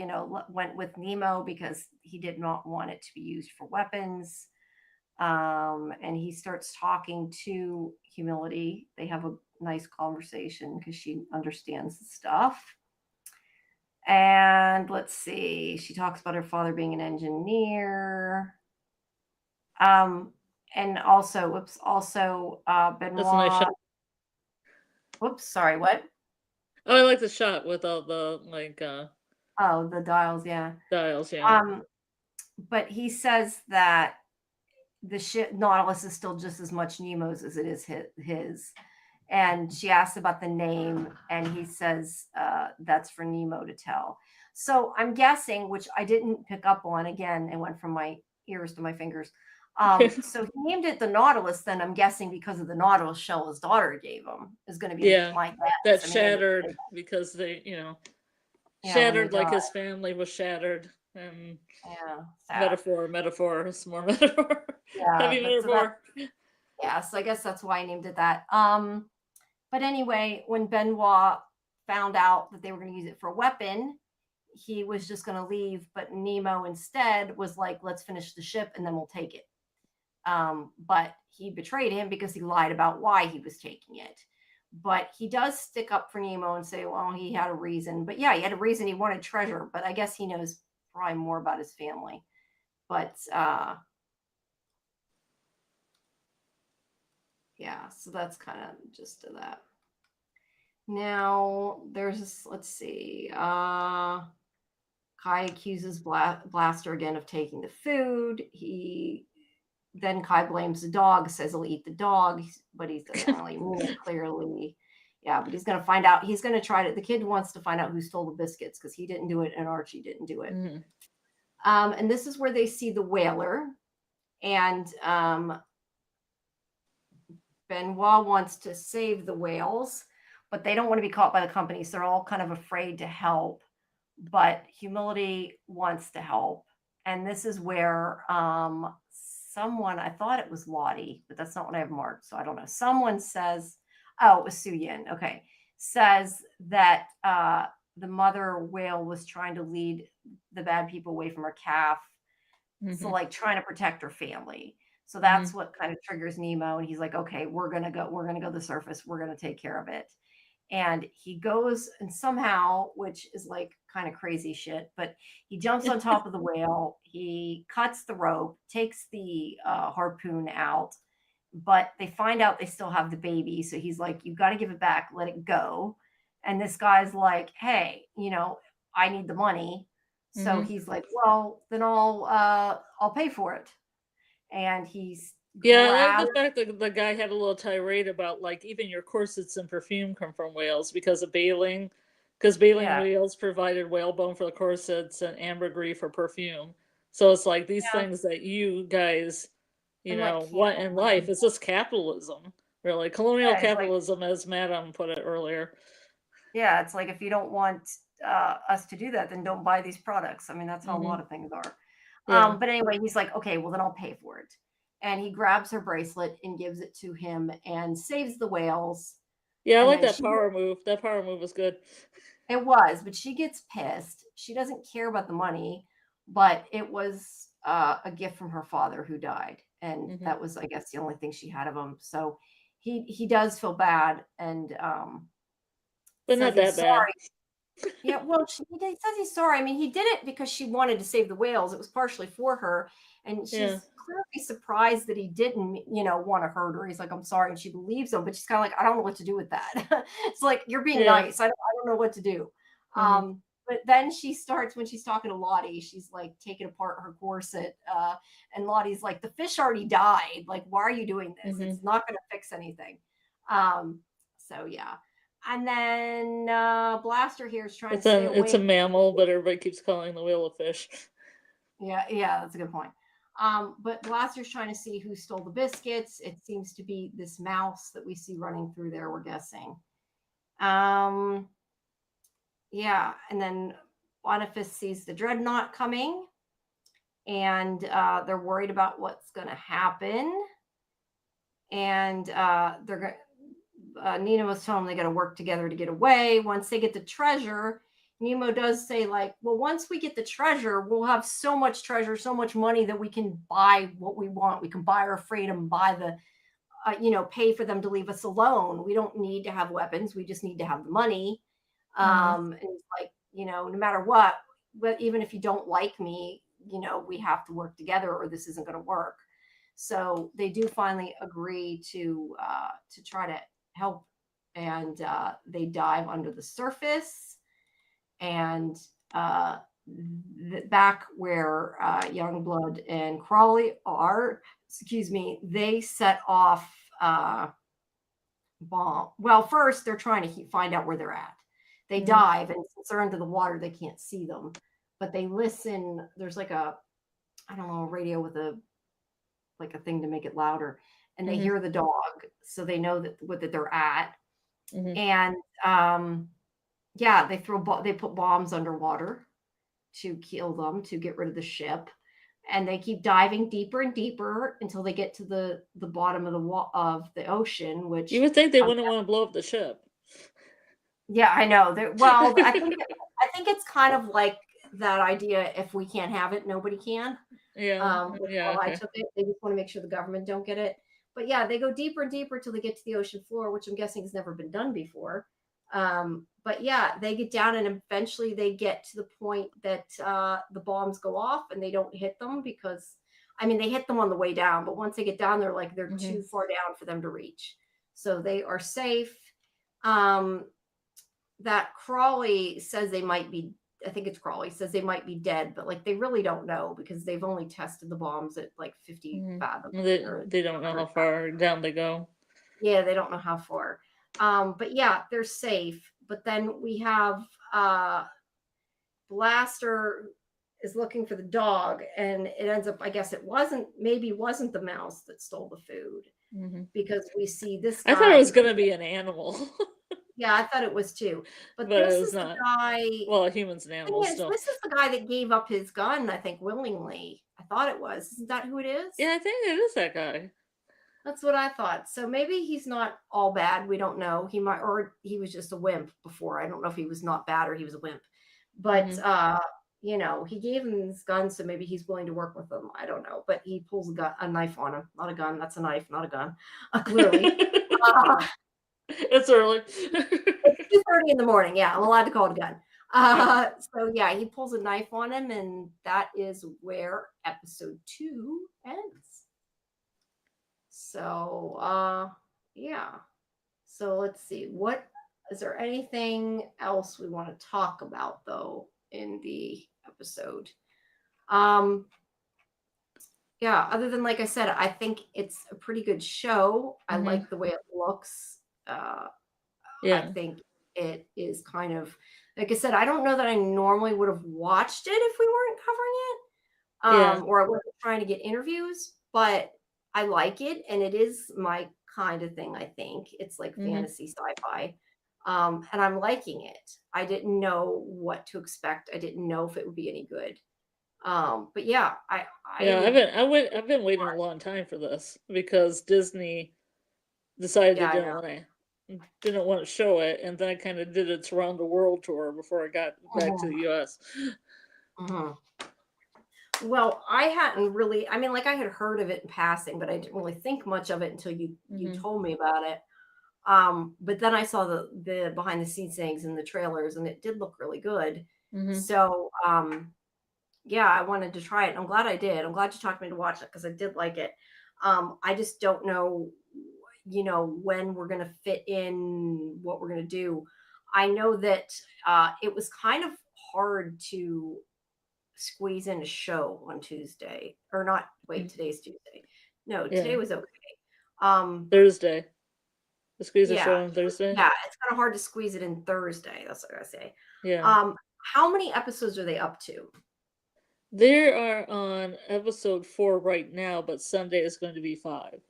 went with Nemo because he did not want it to be used for weapons. And he starts talking to Humility. They have a nice conversation because she understands the stuff. And let's see, she talks about her father being an engineer. And also, Benoit. That's a nice shot. Whoops, sorry, what? Oh, I like the shot with all the the dials, yeah. Dials, yeah. But he says that the ship Nautilus is still just as much Nemo's as it is his. And she asks about the name, and he says that's for Nemo to tell. So I'm guessing, which I didn't pick up on, again, it went from my ears to my fingers. So he named it the Nautilus, then I'm guessing because of the Nautilus shell his daughter gave him is going to be my guess. That shattered because they, shattered like his family was shattered. And metaphor, some more metaphor. Yeah, heavy metaphor. So I guess that's why I named it that. But anyway, when Benoit found out that they were going to use it for a weapon, he was just going to leave. But Nemo instead was like, let's finish the ship and then we'll take it. But he betrayed him because he lied about why he was taking it. But he does stick up for Nemo and say, well, he had a reason. But yeah, he had a reason he wanted treasure. But I guess he knows probably more about his family. But yeah, so that's kind of just to that. Now there's, let's see, Kai accuses Blaster again of taking the food. Then Kai blames the dog, says he'll eat the dog, but he doesn't really mean it clearly. Yeah, but he's going to find out. He's going to try to, the kid wants to find out who stole the biscuits because he didn't do it and Archie didn't do it. Mm-hmm. And this is where they see the whaler, and Benoit wants to save the whales, but they don't want to be caught by the company. So they're all kind of afraid to help, but Humility wants to help. And this is where someone, I thought it was Lottie, but that's not what I have marked. So I don't know. Someone says, oh, it was Su Yin. Okay. Says that the mother whale was trying to lead the bad people away from her calf. Mm-hmm. So like trying to protect her family. So that's what kind of triggers Nemo. And he's like, okay, we're going to go to the surface. We're going to take care of it. And he goes and somehow, which is like kind of crazy shit, but he jumps on top of the whale. He cuts the rope, takes the harpoon out, but they find out they still have the baby. So he's like, "You've got to give it back, let it go." And this guy's like, "Hey, I need the money." So Mhm. he's like, "Well, then I'll pay for it." And he's Yeah, I like grabbed. the fact that the guy had a little tirade about, like, even your corsets and perfume come from whales because of baleen, because baleen Yeah, whales provided whalebone for the corsets and ambergris for perfume. So it's like these yeah, things that you guys, and like want in life. cannibalism. It's just capitalism, really. Colonial Yeah, it's like capitalism, as Madame put it earlier. yeah, it's like if you don't want us to do that, then don't buy these products. I mean, that's how a lot Mhm. of things are. Yeah. But anyway, he's like, "Okay, well then I'll pay for it." And he grabs her bracelet and gives it to him and saves the whales. Yeah, I And like then that she power move. That power move was good. It was, but she gets pissed. She doesn't care about the money, but it was a gift from her father who died, and Mhm. that was, I guess, the only thing she had of him. So he does feel bad and But says not he's that bad. sorry. Yeah, well, he says he's sorry. I mean, he did it because she wanted to save the whales. It was partially for her, and Yeah. she's clearly surprised that he didn't, want to hurt her. He's like, "I'm sorry," and she believes him, but she's kind of like, "I don't know what to do with that." It's like you're being Yeah. nice. I don't know what to do. Mhm. But then she starts when she's talking to Lottie. She's like taking apart her corset, and Lottie's like, "The fish already died. Like, why are you doing this? Mhm. It's not going to fix anything." So yeah. And then Blaster here is trying to stay It's a awake. mammal, but everybody keeps calling the whale a fish. Yeah, yeah, that's a good point. But Blaster's trying to see who stole the biscuits. It seems to be this mouse that we see running through there, we're guessing. Um, yeah, and then Boniface sees the dreadnought coming, and they're worried about what's going to happen. And they're going Nina was telling them they got to work together to get away. Once they get the treasure, Nemo does say, like, well, once we get the treasure, we'll have so much treasure, so much money that we can buy what we want. We can buy our freedom, buy the, pay for them to leave us alone. We don't need to have weapons. We just need to have the money. Mhm. And it's like, no matter what, but even if you don't like me, we have to work together or this isn't going to work. So they do finally agree to try to help, and they dive under the surface, and back where Youngblood and Crawley are, excuse me, they set off bomb. Well, first they're trying to find out where they're at. They Mhm. dive, and since they're into the water, they can't see them, but they listen. There's like a, I don't know, a radio with a thing to make it louder, and they Mhm. hear the dog, so they know that they're at. Mhm. And yeah, they put bombs underwater to kill them, to get rid of the ship, and they keep diving deeper and deeper until they get to the bottom of the ocean, You which would think they um, wouldn't wanna blow up the ship. yeah, I know. Well, I think it's kind of like that idea: if we can't have it, nobody can. Yeah. With Yeah, how I okay. took it, they just want to make sure the government don't get it. But yeah, they go deeper and deeper till they get to the ocean floor, which I'm guessing has never been done before. But yeah, they get down and eventually they get to the point that the bombs go off and they don't hit them because, I mean, they hit them on the way down, but once they get down, they're Mhm. too far down for them to reach. So they are safe. Um, that Crawley says they might be, I think it's Crawley says they might be dead, but like they really don't know because they've only tested the bombs at like 50 Mhm. fathoms or They don't know 100 how fathoms. far down they go. Yeah, they don't know how far. But yeah, they're safe. But then we have Blaster is looking for the dog, and it ends up, I guess maybe wasn't the mouse that stole the food Mhm. because we see this I thought it guy. was gonna be an animal, Yeah, I thought it was too. But but it this was is the not. guy. Well, a human's an Thing animal is, still. this is the guy that gave up his gun, I think, willingly. I thought it was. Isn't that who it is? Yeah, I think it is that guy. That's what I thought. So maybe he's not all bad. We don't know. He might, or he was just a wimp before. I don't know if he was not bad or he was a wimp. But Mhm. he gave him his gun, so maybe he's willing to work with them. I don't know. But he pulls a knife on him. Not a gun. That's a knife, not a gun. Clearly. Uh, It's early. It's 2:30 in the morning. Yeah, I'm allowed to call it a gun. So yeah, he pulls a knife on him, and that is where episode 2 ends. So, yeah. So let's see. What is there anything else we want to talk about though in the episode? Um, yeah, other than like I said, I think it's a pretty good show. I Hmm. like the way it looks. I Yeah. think it is kind of like I said, I don't know that I normally would have watched it if we weren't covering it. Yeah. Or I wasn't trying to get interviews, but I like it and it is my kind of thing, I think. It's like Hmm. fantasy sci-fi. And I'm liking it. I didn't know what to expect. I didn't know if it would be any good. But yeah, I Yeah, would I've been waiting a long time for this because Disney decided they yeah, I know. didn't want to show it, and then I kind of did its round the world tour before I got back to Mhm, the US. mhm. Well, I hadn't really I mean, like I had heard of it in passing, but I didn't really think much of it until you Hmm. told me about it. But then I saw the behind the scenes things and the trailers, and it did look really good. Hmm. So yeah, I wanted to try it. I'm glad I did. I'm glad you talked me to watch it because I did like it. I just don't know, when we're gonna fit in what we're gonna do. I know that it was kind of hard to squeeze in a show on Tuesday, or not. Wait, today's Tuesday. No, Yeah, today was okay. Um, Thursday. The squeeze a yeah, show on Thursday. yeah, it's kind of hard to squeeze it in Thursday. That's what I gotta say. Yeah, Um, how many episodes are they up to? they are on episode 4 right now, but Sunday is going to be 5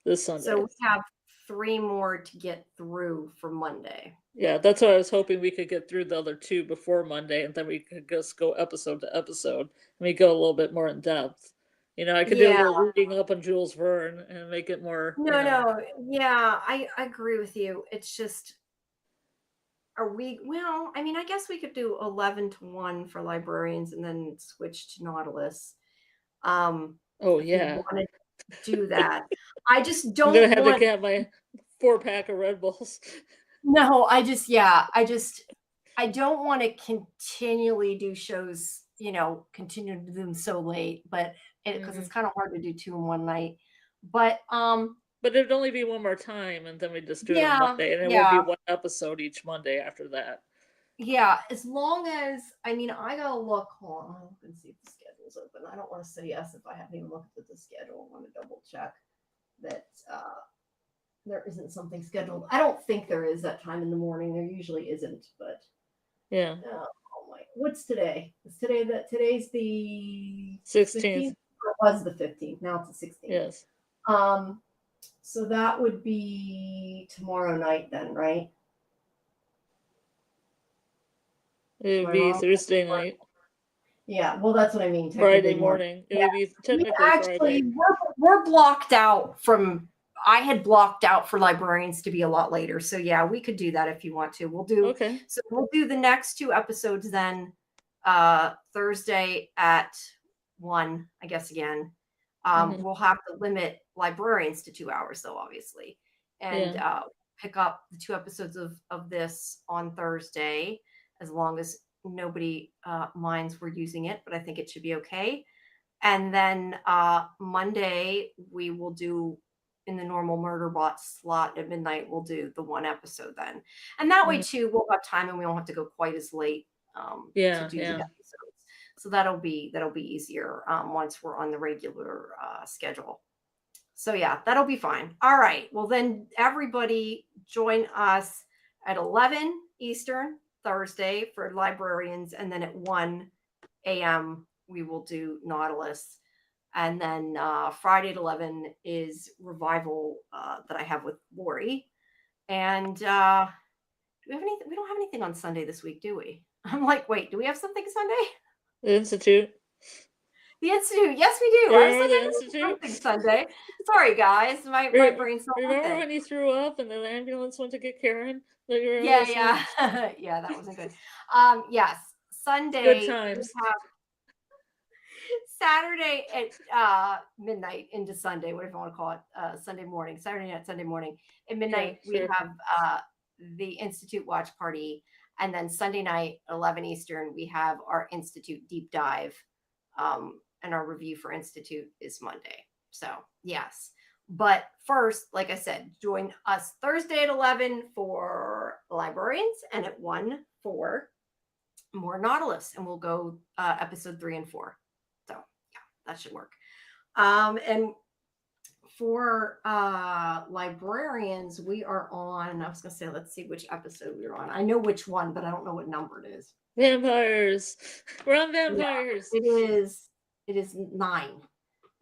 this So Sunday. we have 3 more to get through for Monday. Yeah, that's why I was hoping we could get through the other 2 before Monday, and then we could just go episode to episode, and we go a little bit more in depth. I could do a Yeah. little reading up on Jules Verne and make it more, No, no. Yeah, I agree with you. It's just I mean, I guess we could do 11 to 1 for librarians and then switch to Nautilus. oh If we yeah. wanted to do that. I just I'm gonna don't have to want get my 4-pack of Red Bulls. no, I don't want to continually do shows, continue to do them so late, but because it's Hmm. kind of hard to do two in one night. But But it'd only be one more time, and then we just do it on yeah, Monday, and it would be yeah, one episode each Monday after that. yeah. As long as I mean, I gotta look. Hold on, I'll look and see if the schedule's open. I don't want to say yes if I haven't even looked at the schedule. I want to double check that there isn't something scheduled. I don't think there is that time in the morning. There usually isn't, but Yeah, oh my, what's today? Today's the 16th. 15th? Or it was the 15th. Now it's the 16th. Yes, Um, so that would be tomorrow night then, right? it Am would I be wrong? Thursday night, Yeah, well, that's what I mean. Friday Technically, morning. morning. It Yeah, would be we technically actually Friday. we're blocked out from. I had blocked out for librarians to be a lot later, so yeah, we could do that if you want to. Okay. We'll do the next two episodes then, Thursday at 1, I guess again. Hmm. We'll have to limit librarians to 2 hours though, obviously, and Yeah. pick up the two episodes of this on Thursday, as long as nobody minds we're using it, but I think it should be okay. And then Monday we will do in the normal Murderbot slot at midnight. We'll do the one episode then, and that way Hmm. too we'll have time and we don't have to go quite as late to Yeah. do the Yeah. episodes. So that'll be easier once we're on the regular schedule. So yeah, that'll be fine. All right. Well then, everybody join us at 11 Eastern Thursday for librarians, and then at 1 a.m. we will do Nautilus. And then Friday at 11 is revival that I have with Lori. And do we have anything? We don't have anything on Sunday this week, do we? I'm like, wait, do we have something Sunday? The Institute. The Institute. Yes, we do. You I was remember like, I the know there's Institute? something Sunday. Sorry, guys. My brain's not with Remember it. when you threw up and the ambulance went to get Karen? Do you remember Yeah, those times? yeah. Yeah, that wasn't good. Yes. Good Sunday we times. have Saturday at midnight into Sunday, whatever you want to call it, Sunday morning, Saturday night, Sunday morning. At Yeah, midnight, we sure. have the Institute watch party. And then Sunday night, 11 Eastern, we have our Institute deep dive. And our review for Institute is Monday. So, yes. But first, like I said, join us Thursday at 11 for Librarians and at 1 for more Nautilus. And we'll go episode 3 and 4. So, yeah, that should work. And for Librarians, we are on, I was going to say, let's see which episode we're on. I know which one, but I don't know what number it is. Vampires. We're on vampires. Yeah, it is 9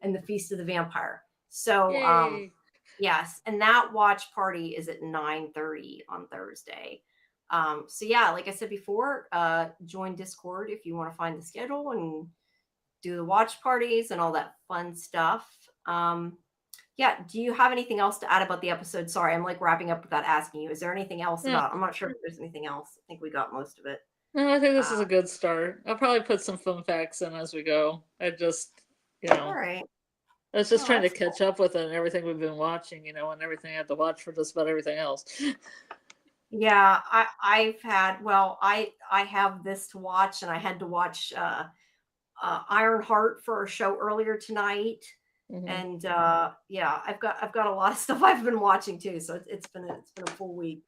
and the Feast of the Vampire. So, Yay. yes, and that watch party is at 9:30 on Thursday. So yeah, like I said before, join Discord if you want to find the schedule and do the watch parties and all that fun stuff. Yeah, do you have anything else to add about the episode? Sorry, I'm like wrapping up without asking you. Is there anything else about? I'm not sure if there's anything else. I think we got most of it. No, I think this is a good start. I'll probably put some fun facts in as we go. I just, all right. I was just trying to catch up with it and everything we've been watching, and everything I have to watch for just about everything else. Yeah, I've had, well, I have this to watch, and I had to watch Ironheart for a show earlier tonight. And yeah, I've got a lot of stuff I've been watching too. So it's been a full week.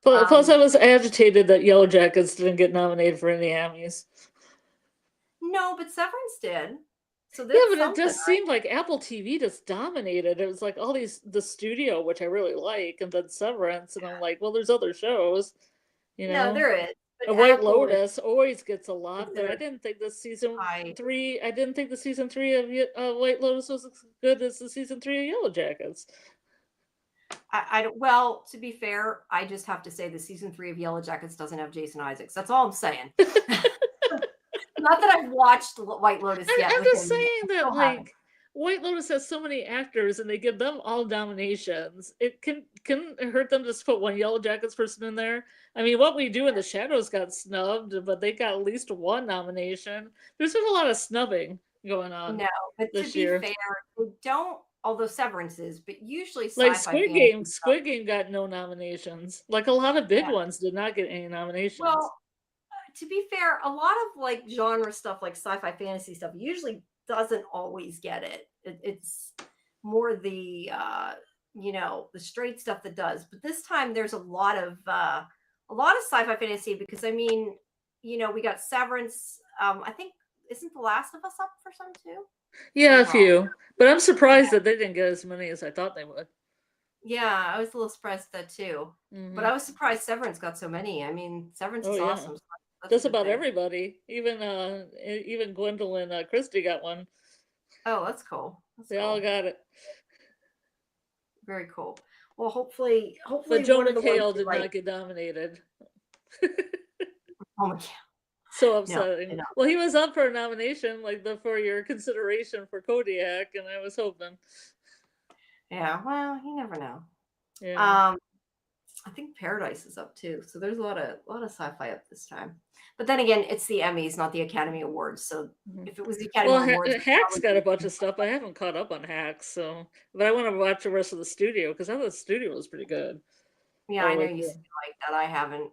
Plus, I was agitated that Yellow Jackets didn't get nominated for any Emmys. No, but Severance did. So yeah, but it just seemed like Apple TV just dominated. It was like all the studio, which I really like, and then Severance, and I'm like, well, there's other shows, No, there is. But White Lotus always gets a lot, but I didn't think the season 3. I didn't think the season 3 of White Lotus was as good as the season 3 of Yellow Jackets. Well, to be fair, I just have to say the season 3 of Yellow Jackets doesn't have Jason Isaacs. That's all I'm saying. Not that I've watched White Lotus yet. I'm just saying that, like, White Lotus has so many actors, and they give them all nominations. It can hurt them to just put one Yellow Jackets person in there. I mean, What We Do in the Shadows got snubbed, but they got at least one nomination. There's been a lot of snubbing going on. No, but to be fair, we don't. Although Severance is, but usually like Squid Game got no nominations. Like a lot of big ones did not get any nominations. Well, to be fair, a lot of like genre stuff, like sci-fi fantasy stuff, usually doesn't always get it. It's more the the straight stuff that does. But this time there's a lot of sci-fi fantasy because I mean, we got Severance. I think isn't The Last of Us up for some too? Yeah, a few. But I'm surprised that they didn't get as many as I thought they would. Yeah, I was a little surprised at that too. But I was surprised Severance got so many. I mean, Severance is awesome. So just about everybody. Even Gwendolyn Christie got one. Oh, that's cool. They all got it. Very cool. Well, hopefully. But Joe McHale did not get nominated. Oh my God. So upsetting. No. Well, he was up for a nomination, for your consideration for Kodiak, and I was hoping. Yeah, well, you never know. Yeah. I think Paradise is up too, so there's a lot of sci-fi up this time. But then again, it's the Emmys, not the Academy Awards. So if it was the Academy Awards, Hacks got a bunch of stuff. I haven't caught up on Hacks, but I want to watch the rest of the studio because I thought the studio was pretty good. Yeah, I know you like that. I haven't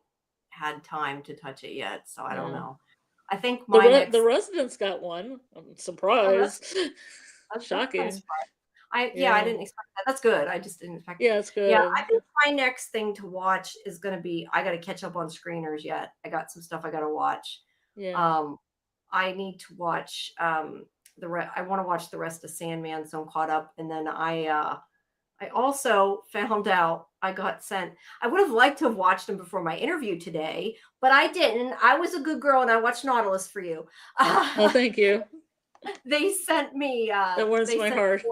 had time to touch it yet, so I don't know. I think the Residents got one. I'm surprised. That's shocking. I didn't expect that. That's good. I just didn't expect. Yeah, it's good. Yeah, I think my next thing to watch is going to be. I got to catch up on screeners yet. I got some stuff I got to watch. Yeah. I need to watch I want to watch the rest of Sandman, so I'm caught up. And then I also found out I got sent. I would have liked to have watched them before my interview today, but I didn't. I was a good girl and I watched Nautilus for you. Oh, thank you. They sent me. That warms my heart.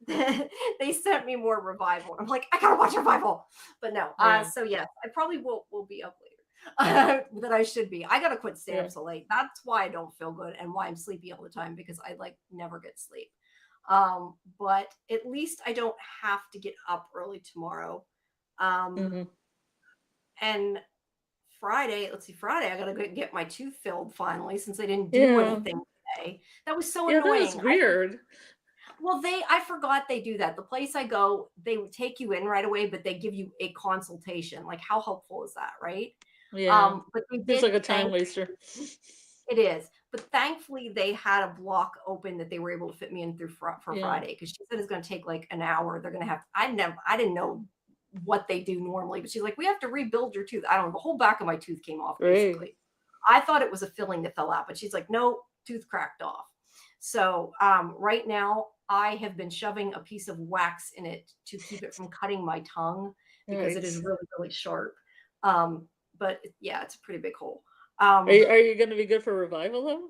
They sent me more Revival. I'm like, I gotta watch Revival, but no. So yes, I probably will be up later. That I should be. I gotta quit staying up so late. That's why I don't feel good and why I'm sleepy all the time because I never get sleep. But at least I don't have to get up early tomorrow. And Friday, I gotta go get my tooth filled finally since I didn't do anything today. That was so annoying. That was weird. I forgot they do that. The place I go, they would take you in right away, but they give you a consultation. Like, how helpful is that, right? Yeah. But it's like a time waster. It is. But thankfully, they had a block open that they were able to fit me in through for Yeah. Friday, because she said it's going to take like an hour. They're going to have. I didn't know what they do normally, but she's like, we have to rebuild your tooth. I don't know. The whole back of my tooth came off basically. Great. I thought it was a filling that fell out, but she's like, no, tooth cracked off. So right now, I have been shoving a piece of wax in it to keep it from cutting my tongue, because it is Nice. really, really sharp. But yeah, it's a pretty big hole. Are you going to be good for revival though?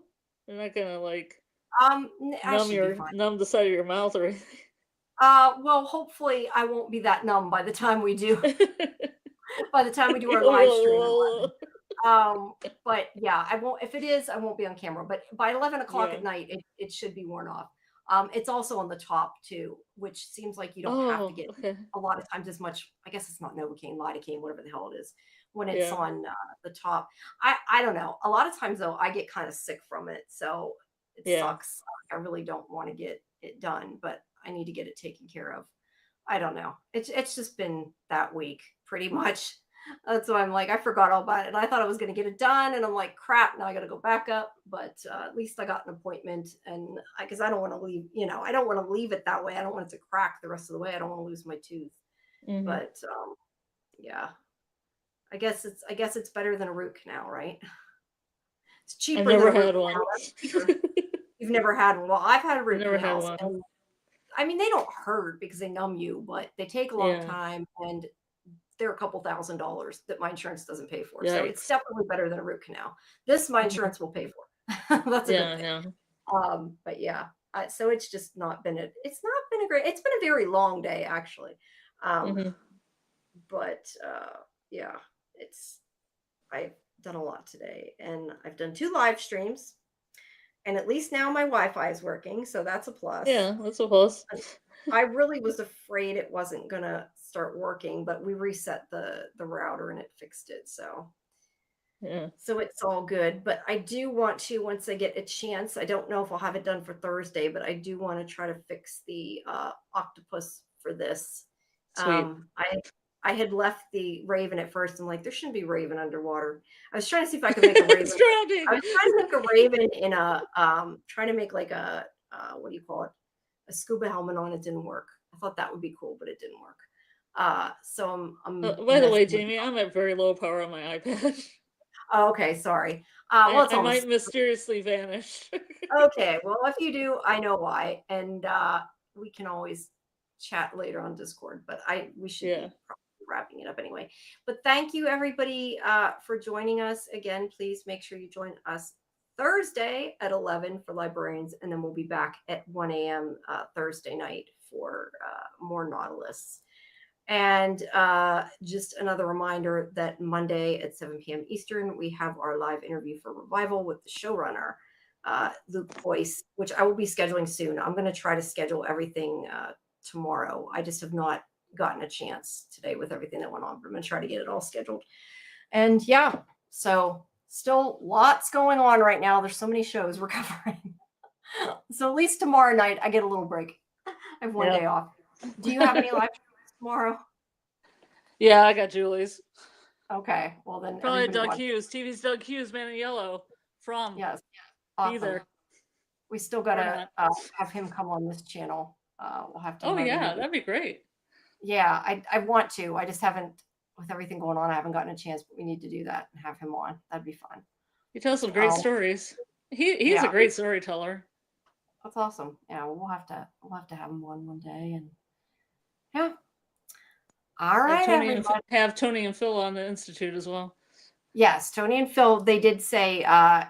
You're not going to like I should be fine. numb the side of your mouth or anything? Well, hopefully I won't be that numb by the time we do our live stream. But yeah, I won't. If it is, I won't be on camera. But by 11 o'clock Yeah. at night, it should be worn off. It's also on the top too, which seems like you don't have to get a lot of times as much. I guess it's not Novocaine, lidocaine, whatever the hell it is, when it's on the top. I don't know. A lot of times though, I get kind of sick from it, so it sucks. I really don't want to get it done, but I need to get it taken care of. I don't know. It's just been that week pretty much. That's why I'm like, I forgot all about it. And I thought I was going to get it done. And I'm like, crap, now I got to go back up. But at least I got an appointment. And because I don't want to leave, I don't want to leave it that way. I don't want it to crack the rest of the way. I don't want to lose my tooth. Mm-hmm. But yeah, I guess it's better than a root canal, right? It's cheaper. I've never had one. You've never had one. Well, I've had a root canal. Never had one. I mean, they don't hurt because they numb you, but they take a long time, and they're a couple $1,000s that my insurance doesn't pay for. So it's definitely better than a root canal. This my insurance will pay for. That's a good thing. But yeah, so it's just not been it's been a very long day actually. But yeah, I've done a lot today, and I've done 2 live streams. And at least now my Wi-Fi is working, so that's a plus. Yeah, that's a plus. I really was afraid it wasn't gonna start working, but we reset the router and it fixed it. So so it's all good. But I do want to, once I get a chance, I don't know if I'll have it done for Thursday, but I do want to try to fix the octopus for this. Sweet. I had left the Raven at first. I'm like, there shouldn't be Raven underwater. I was trying to see if I could make a Raven. I was trying to make a Raven in a, trying to make like a, what do you call it? A scuba helmet on. It didn't work. I thought that would be cool, but it didn't work. So I'm by the way, Jamie, I'm at very low power on my iPad. Oh, okay, sorry. Well, I might mysteriously vanish. Okay, well, if you do, I know why. And we can always chat later on Discord, but we should be probably wrapping it up anyway. But thank you everybody for joining us again. Please make sure you join us Thursday at 11 for Librarians, and then we'll be back at 1 a.m. Thursday night for more Nautilus. And just another reminder that Monday at 7 p.m. Eastern, we have our live interview for Revival with the showrunner, Luke Boyce, which I will be scheduling soon. I'm going to try to schedule everything tomorrow. I just have not gotten a chance today with everything that went on, but I'm going to try to get it all scheduled. And yeah, so still lots going on right now. There's so many shows we're covering. So at least tomorrow night, I get a little break. I have one day off. Do you have any live tomorrow? Yeah, I got Julie's. Okay, well then probably Doug Hughes. TV's Doug Hughes, Man in Yellow. From awesome. Be there. We still gotta have him come on this channel. We'll have to. Oh yeah, that'd be great. Yeah, I want to. I just haven't, with everything going on. I haven't gotten a chance, but we need to do that and have him on. That'd be fun. He tells some great stories. He's a great storyteller. That's awesome. Yeah, we'll have to have him on one day, and yeah. All right, have Tony and Phil on the Institute as well. Yes, Tony and Phil, they did say,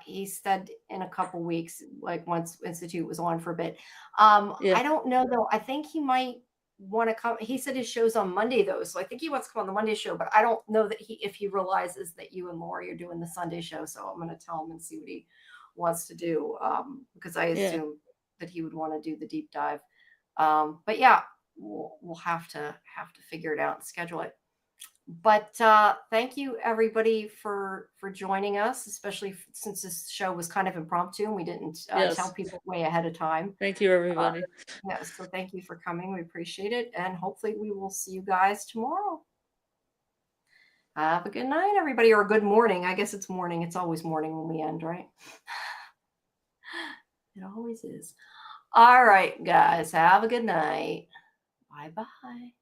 he said in a couple weeks, like once Institute was on for a bit. I don't know though. I think he might want to come. He said his show's on Monday though, so I think he wants to come on the Monday show, but I don't know that if he realizes that you and Lori are doing the Sunday show. So I'm going to tell him and see what he wants to do, because I assume that he would want to do the deep dive. But yeah, we'll have to figure it out and schedule it. But thank you everybody for joining us, especially since this show was kind of impromptu and we didn't tell people way ahead of time. Thank you everybody. So thank you for coming. We appreciate it, and hopefully we will see you guys tomorrow. Have a good night everybody, or a good morning. I guess it's morning. It's always morning when we end, right? It always is. All right, guys. Have a good night. Bye-bye.